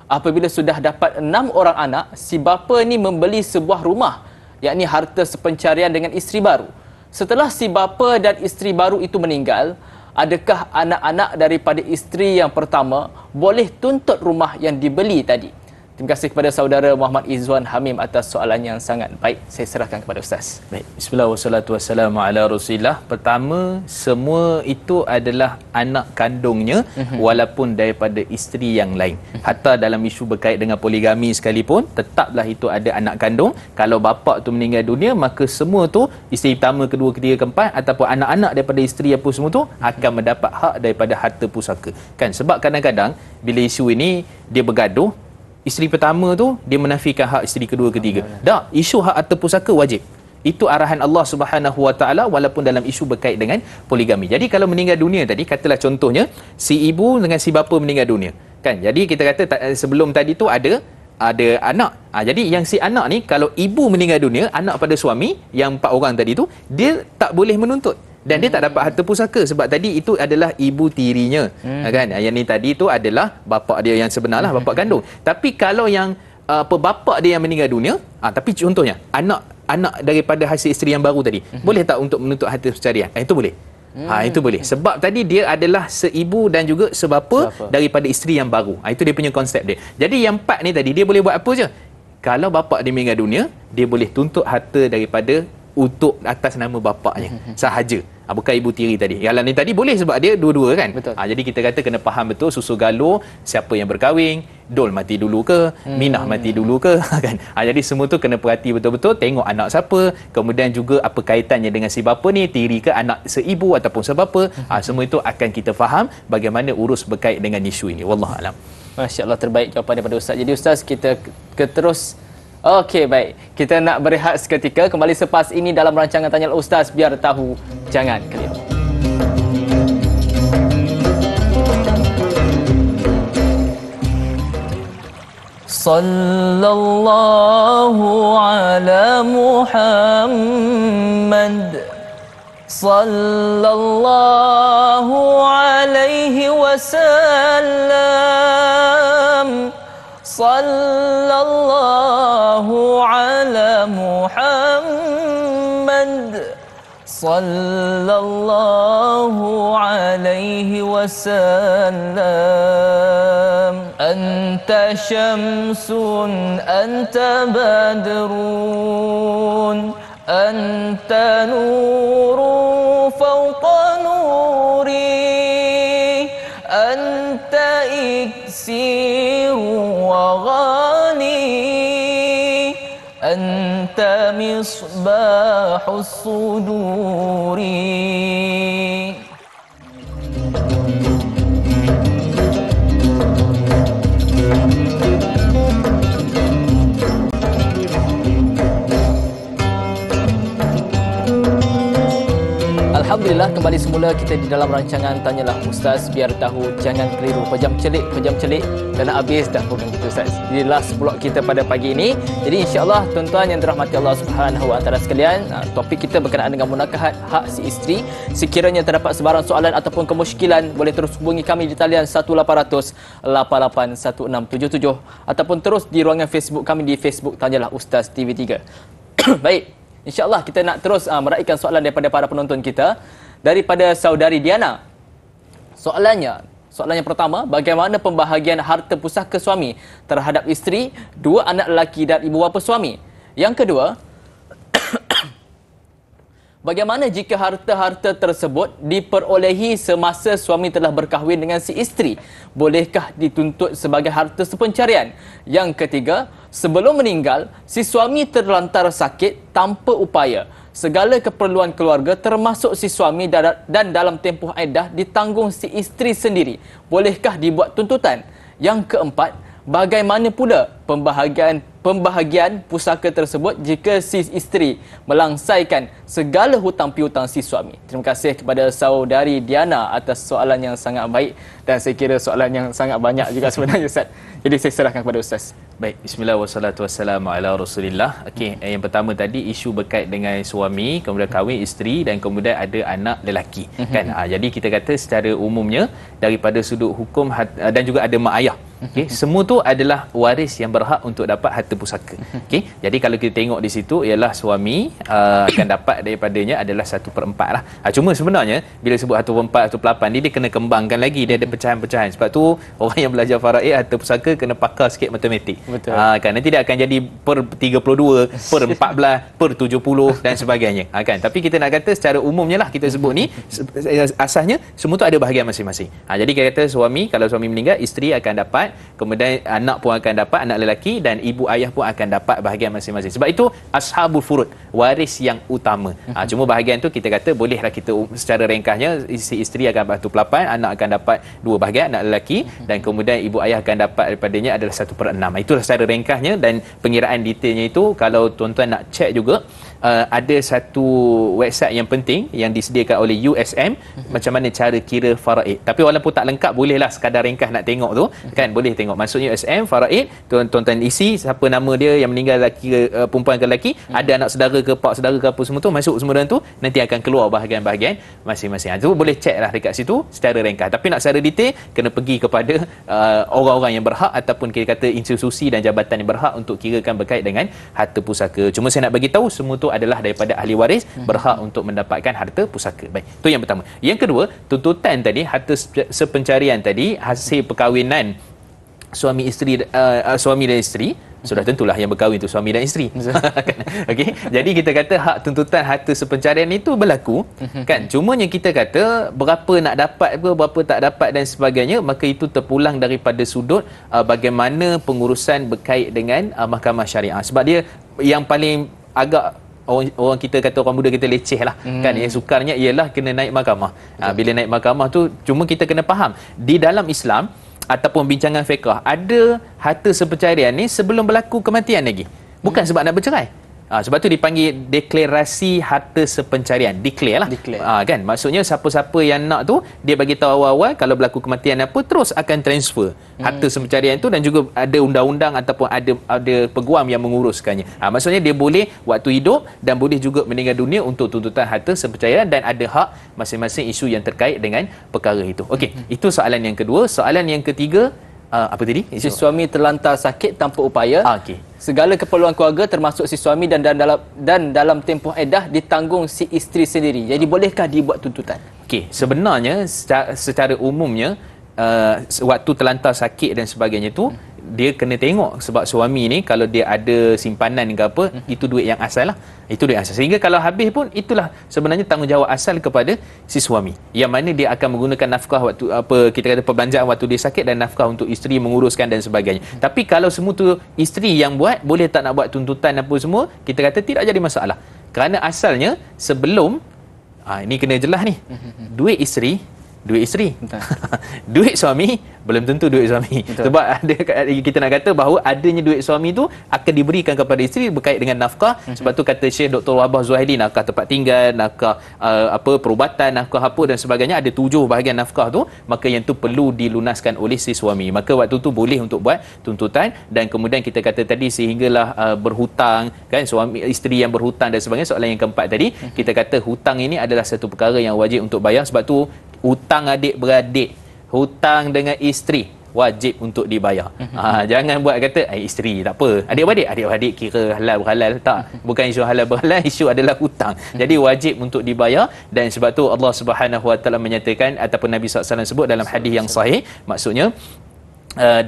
Apabila sudah dapat 6 orang anak, si bapa ni membeli sebuah rumah, yakni harta sepencarian dengan isteri baru. Setelah si bapa dan isteri baru itu meninggal, adakah anak-anak daripada isteri yang pertama boleh tuntut rumah yang dibeli tadi? Terima kasih kepada saudara Muhammad Izwan Hamim atas soalan yang sangat baik. Saya serahkan kepada Ustaz. Baik. Bismillah wassalatu wassalamu ala Rasulillah. Pertama, semua itu adalah anak kandungnya walaupun daripada isteri yang lain. Hatta dalam isu berkait dengan poligami sekalipun, tetaplah itu ada anak kandung. Kalau bapa tu meninggal dunia, maka semua tu isteri pertama, kedua, ketiga, keempat ataupun anak-anak daripada isteri apa semua tu akan mendapat hak daripada harta pusaka. Kan sebab kadang-kadang bila isu ini dia bergaduh, isteri pertama tu dia menafikan hak isteri kedua, ketiga. Tak, isu hak harta pusaka wajib. Itu arahan Allah Subhanahu Wa Taala walaupun dalam isu berkait dengan poligami. Jadi kalau meninggal dunia tadi, katalah contohnya si ibu dengan si bapa meninggal dunia. Kan? Jadi kita kata sebelum tadi tu ada anak. Jadi yang si anak ni kalau ibu meninggal dunia, anak pada suami yang 4 orang tadi tu, dia tak boleh menuntut. Dan dia tak dapat harta pusaka sebab tadi itu adalah ibu tirinya. Kan? Yang ni tadi tu adalah bapa dia yang sebenarlah, bapa kandung. Tapi kalau yang bapa dia yang meninggal dunia, tapi contohnya anak daripada hasil isteri yang baru tadi, boleh tak untuk menuntut harta pencarian? Itu boleh. Itu boleh. Sebab tadi dia adalah seibu dan juga sebapa daripada isteri yang baru. Itu dia punya konsep dia. Jadi yang 4 ni tadi dia boleh buat apa je? Kalau bapa dia meninggal dunia, dia boleh tuntut harta daripada untuk atas nama bapaknya sahaja. Bukan ibu tiri tadi. Yang ni tadi boleh sebab dia dua-dua kan. Jadi kita kata kena faham betul susu galur, siapa yang berkahwin, Dol mati dulu ke, Minah mati dulu ke kan. Jadi semua tu kena perhati betul-betul, tengok anak siapa, kemudian juga apa kaitannya dengan si bapa ni, tiri ke anak seibu ataupun sebapa. Semua itu akan kita faham bagaimana urus berkait dengan isu ini. Wallahu alam. Masya-Allah, terbaik jawapan daripada Ustaz. Jadi Ustaz, kita terus. Okey, baik. Kita nak berehat seketika. Kembali selepas ini dalam rancangan Tanya Ustaz, biar tahu jangan keliru. Sallallahu ala Muhammad, sallallahu alaihi wasallam, sallallahu ala Muhammad, sallallahu alaihi wasallam. Anta syamsun, anta badrun, anta nurun fawqa nuri, anta iksiru wa ghani, anta misbahus suduri. semula kita di dalam rancangan Tanyalah Ustaz, biar tahu jangan keliru. Pejam celik dan habis dah program kita Ustaz. Di last blok kita pada pagi ini. Jadi insya-Allah tuan-tuan yang dirahmati Allah Subhanahu wa taala sekalian, topik kita berkenaan dengan munakahat hak si isteri. Sekiranya terdapat sebarang soalan ataupun kemusykilan, boleh terus hubungi kami di talian 1800 881677 ataupun terus di ruangan Facebook kami di Facebook Tanyalah Ustaz TV3. Baik, insya-Allah kita nak terus meraihkan soalan daripada para penonton kita. Daripada saudari Diana. Soalannya pertama, bagaimana pembahagian harta pusaka suami terhadap isteri, 2 anak lelaki dan ibu bapa suami? Yang kedua, bagaimana jika harta-harta tersebut diperolehi semasa suami telah berkahwin dengan si isteri? Bolehkah dituntut sebagai harta sepencarian? Yang ketiga, sebelum meninggal, si suami terlantar sakit tanpa upaya. Segala keperluan keluarga termasuk si suami dan dalam tempoh iddah ditanggung si isteri sendiri. Bolehkah dibuat tuntutan? Yang keempat, bagaimana pula pembahagian pusaka tersebut jika si isteri melangsaikan segala hutang piutang si suami? Terima kasih kepada saudari Diana atas soalan yang sangat baik, dan saya kira soalan yang sangat banyak juga sebenarnya Ustaz. Jadi saya serahkan kepada Ustaz. Baik, bismillah wassalatu wassalamu ala Rasulillah. Okey, yang pertama tadi isu berkait dengan suami, kemudian kahwin isteri dan kemudian ada anak lelaki, kan? Jadi kita kata secara umumnya daripada sudut hukum dan juga ada mak ayah. Okey, semua tu adalah waris yang berhak untuk dapat harta pusaka. Okey, jadi kalau kita tengok di situ ialah suami akan dapat daripadanya adalah 1/4 lah. Cuma sebenarnya bila sebut 1/4, 1/8 dia kena kembangkan lagi, dia ada pecahan-pecahan. Sebab tu orang yang belajar faraid harta pusaka kena pakar sikit matematik. Betul. Kan nanti dia akan jadi per 32, per 14, per 70 dan sebagainya. Kan tapi kita nak kata secara umumnya lah kita sebut ni asasnya semua tu ada bahagian masing-masing. Jadi kita kata suami, kalau suami meninggal, isteri akan dapat, kemudian anak pun akan dapat, anak lelaki, dan ibu ayah pun akan dapat bahagian masing-masing. Sebab itu ashabul furud, waris yang utama. Cuma bahagian tu kita kata bolehlah kita secara ringkasnya, si isteri akan dapat 1/8, anak akan dapat 2 bahagian, anak lelaki, dan kemudian ibu ayah akan dapat daripadanya adalah 1/6. Itulah secara ringkasnya, dan pengiraan detailnya itu kalau tuan-tuan nak cek juga, ada satu website yang penting yang disediakan oleh USM macam mana cara kira faraid. Tapi walaupun tak lengkap, bolehlah sekadar ringkas nak tengok tu, kan boleh tengok. Maksudnya USM faraid, tuan-tuan isi siapa nama dia yang meninggal, lelaki ke perempuan ke lelaki, ada anak saudara ke pak saudara ke apa semua tu, masuk semua dalam tu, nanti akan keluar bahagian-bahagian masing-masing. Tu boleh ceklah dekat situ secara ringkas. Tapi nak secara detail kena pergi kepada orang-orang yang berhak ataupun kita kata institusi dan jabatan yang berhak untuk kirakan berkait dengan harta pusaka. Cuma saya nak bagi tahu semua tu adalah daripada ahli waris berhak untuk mendapatkan harta pusaka. Baik, tu yang pertama. Yang kedua, tuntutan tadi, harta sepencarian tadi, hasil perkahwinan suami dan isteri, sudah tentulah yang berkahwin tu suami dan isteri. Okey, jadi kita kata hak tuntutan harta sepencarian itu berlaku, kan? Cumanya kita kata berapa nak dapat ke, berapa tak dapat dan sebagainya, maka itu terpulang daripada sudut bagaimana pengurusan berkait dengan mahkamah syariah. Sebab dia yang paling agak orang kita kata, orang muda kita leceh lah, kan, yang sukarnya ialah kena naik mahkamah. Bila naik mahkamah tu, cuma kita kena faham di dalam Islam ataupun bincangan fiqh, ada harta sepencarian ni sebelum berlaku kematian lagi, bukan sebab nak bercerai. Sebab tu dipanggil deklarasi harta sepencarian, declare lah. Kan, maksudnya siapa-siapa yang nak tu, dia bagi tahu awal-awal kalau berlaku kematian apa, terus akan transfer harta sepencarian tu, dan juga ada undang-undang ataupun ada peguam yang menguruskannya. Maksudnya dia boleh waktu hidup dan boleh juga meninggal dunia untuk tuntutan harta sepencarian, dan ada hak masing-masing isu yang terkait dengan perkara itu. Okey, itu soalan yang kedua. Soalan yang ketiga, apa tadi? Si suami terlantar sakit tanpa upaya. Okey. Segala keperluan keluarga termasuk si suami dan dalam tempoh iddah ditanggung si isteri sendiri. Jadi bolehkah dibuat tuntutan? Okey, sebenarnya secara umumnya waktu terlantar sakit dan sebagainya tu, dia kena tengok, sebab suami ni kalau dia ada simpanan ke apa, itu duit yang asal lah. Itu duit asal. Sehingga kalau habis pun, itulah sebenarnya tanggungjawab asal kepada si suami, yang mana dia akan menggunakan nafkah waktu apa kita kata perbelanjaan waktu dia sakit, dan nafkah untuk isteri menguruskan dan sebagainya. Tapi kalau semua tu isteri yang buat, boleh tak nak buat tuntutan apa semua, kita kata tidak jadi masalah. Kerana asalnya sebelum ini kena jelas ni, duit isteri duit isteri. Betul. Duit suami belum tentu duit suami. Betul. Sebab ada kita nak kata bahawa adanya duit suami tu akan diberikan kepada isteri berkait dengan nafkah. Sebab tu kata Syekh Dr. Wahbah Zuhaili, nafkah tempat tinggal, nafkah perubatan, nafkah apa dan sebagainya, ada 7 bahagian nafkah tu, maka yang tu perlu dilunaskan oleh si suami. Maka waktu tu boleh untuk buat tuntutan. Dan kemudian kita kata tadi sehinggalah berhutang, kan, suami isteri yang berhutang dan sebagainya. Soalan yang keempat tadi, kita kata hutang ini adalah satu perkara yang wajib untuk bayar. Sebab tu hutang adik-beradik, hutang dengan isteri wajib untuk dibayar. Jangan buat kata isteri tak apa, adik-beradik kira halal berhalal, tak, bukan isu halal berhalal, isu adalah hutang. Jadi wajib untuk dibayar. Dan sebab tu Allah Subhanahu Wa Taala menyatakan ataupun Nabi SAW sebut dalam hadis yang sahih, maksudnya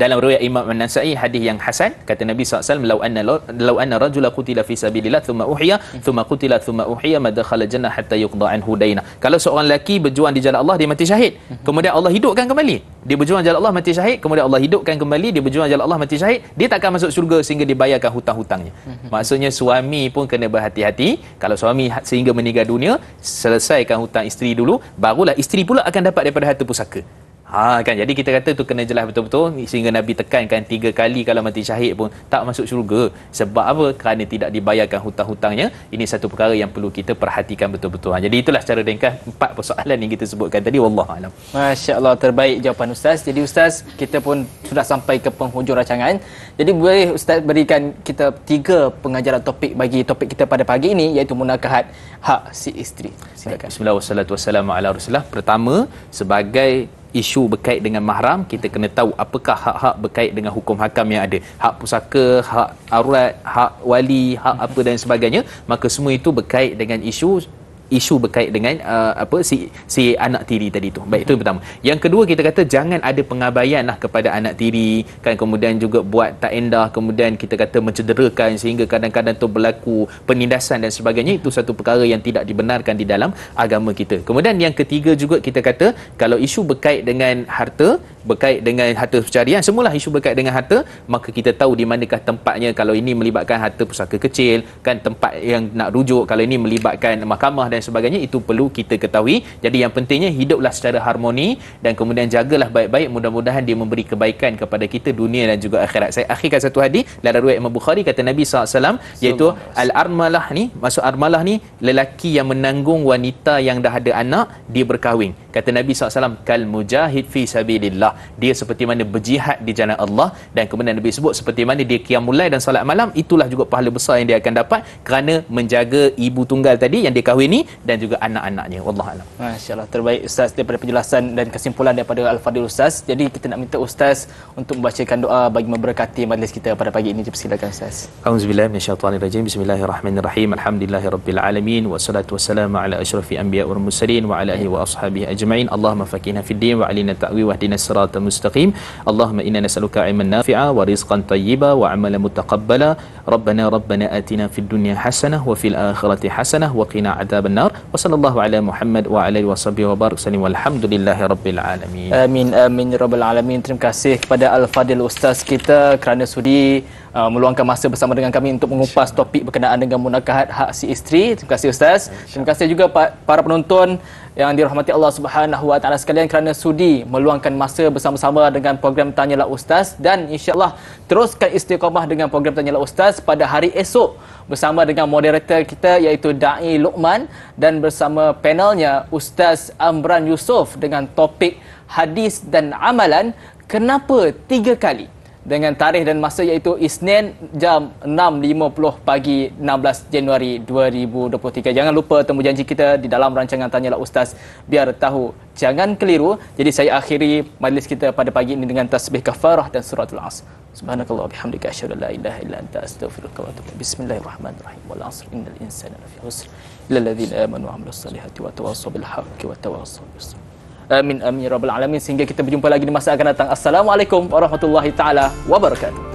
dalam riwayat Imam An-Nasa'i, hadis yang hasan, kata Nabi SAW, law anna rajula qutila fi sabilillah thumma uhiya thumma qutila thumma uhiya ma dakhala jannah hatta yuqda anhu daina. Kalau seorang lelaki berjuang di jalan Allah, dia mati syahid, kemudian Allah hidupkan kembali, dia berjuang jalan Allah mati syahid, kemudian Allah hidupkan kembali, dia berjuang jalan Allah mati syahid, dia takkan masuk syurga sehingga dibayarkan hutang-hutangnya. Maksudnya suami pun kena berhati-hati. Kalau suami sehingga meninggal dunia, selesaikan hutang isteri dulu, barulah isteri pula akan dapat daripada harta pusaka. Kan, jadi kita kata tu kena jelas betul-betul, sehingga Nabi tekankan 3 kali kalau mati syahid pun tak masuk syurga. Sebab apa? Kerana tidak dibayarkan hutang-hutangnya. Ini satu perkara yang perlu kita perhatikan betul-betul. Jadi itulah secara ringkas 4 persoalan yang kita sebutkan tadi. Wallahualam. Masya-Allah, terbaik jawapan Ustaz. Jadi Ustaz, kita pun sudah sampai ke penghujung rancangan. Jadi boleh Ustaz berikan kita 3 pengajaran topik bagi topik kita pada pagi ini, iaitu munakahat hak si isteri. Silakan. Bismillah wassalatu wassalamu ala Rasulullah. Pertama, sebagai isu berkait dengan mahram, kita kena tahu apakah hak-hak berkait dengan hukum hakam yang ada. Hak pusaka, hak aurat, hak wali, hak apa dan sebagainya. Maka semua itu berkait dengan isu berkait dengan si anak tiri tadi tu. Baik, itu yang pertama. Yang kedua, kita kata jangan ada pengabaian lah kepada anak tiri, kan, kemudian juga buat tak endah, kemudian kita kata mencederakan sehingga kadang-kadang tu berlaku penindasan dan sebagainya. Itu satu perkara yang tidak dibenarkan di dalam agama kita. Kemudian yang ketiga juga, kita kata kalau isu berkait dengan harta, berkait dengan harta pencarian, semualah isu berkait dengan harta, maka kita tahu di manakah tempatnya. Kalau ini melibatkan harta pusaka kecil, kan, tempat yang nak rujuk. Kalau ini melibatkan mahkamah dan sebagainya, itu perlu kita ketahui. Jadi yang pentingnya hiduplah secara harmoni dan kemudian jagalah baik-baik. Mudah-mudahan dia memberi kebaikan kepada kita dunia dan juga akhirat. Saya akhirkan satu hadis dalam riwayat Imam Bukhari, kata Nabi SAW, iaitu al-armalah ni, maksud armalah ni lelaki yang menanggung wanita yang dah ada anak, dia berkahwin. Kata Nabi SAW, kal mujahid fi sabilillah, dia seperti mana berjihad di jalan Allah. Dan kemudian Nabi sebut seperti mana dia qiyamul lail dan solat malam, itulah juga pahala besar yang dia akan dapat kerana menjaga ibu tunggal tadi yang dia kahwini dan juga anak-anaknya. Wallahualam. Masya-Allah, terbaik Ustaz daripada penjelasan dan kesimpulan daripada Al-Fadil Ustaz. Jadi kita nak minta Ustaz untuk membacakan doa bagi memberkati majlis kita pada pagi ini. Silakan Ustaz. Auzubillahi minasyaitanirrajim. Bismillahirrahmanirrahim. Alhamdulillahirabbil alamin wassalatu wassalamu ala asyrafil anbiya wal mursalin wa ala alihi wa ashabihi ajma'in. Allahumma faqihna fid din wa alina ta'wi wahdinas siratal mustaqim. Allahumma inna nas'aluka ilman nafi'a wa rizqan thayyiba wa amalan mutaqabbala. Rabbana atina fid dunya hasanah wa fil akhirati hasanah wa qina adzaban nar. Wa sallallahu ala Muhammad wa ala alihi washabihi wa barik sallim walhamdulillahirabbil alamin. Amin amin ya rabbal alamin. Terima kasih kepada Al-Fadil Ustaz kita kerana sudi meluangkan masa bersama dengan kami untuk mengupas topik berkenaan dengan munakahat hak si isteri. Terima kasih Ustaz. Terima kasih juga para penonton yang dirahmati Allah Subhanahu Wa Taala sekalian kerana sudi meluangkan masa bersama-sama dengan program Tanyalah Ustaz, dan insya-Allah teruskan istiqamah dengan program Tanyalah Ustaz pada hari esok bersama dengan moderator kita iaitu Da'i Luqman dan bersama panelnya Ustaz Amran Yusof dengan topik hadis dan amalan kenapa 3 kali, dengan tarikh dan masa iaitu Isnin jam 6.50 pagi 16 Januari 2023. Jangan lupa temu janji kita di dalam rancangan Tanyalah Ustaz, biar tahu jangan keliru. Jadi saya akhiri majlis kita pada pagi ini dengan tasbih kafarah dan suratul Asr. Subhanakallah wa bihamdika asyhadu an la ilaha illa anta astaghfiruka wa atubu ilaik. Bismillahirrahmanirrahim. Wal 'asr innal insana lafi khusr illa alladhina amanu wa 'amilus solihati wa tawassaw bil haqqi wa tawassaw bis sabr. Amin amin ya rabbal alamin. Sehingga kita berjumpa lagi di masa akan datang. Assalamualaikum warahmatullahi taala wabarakatuh.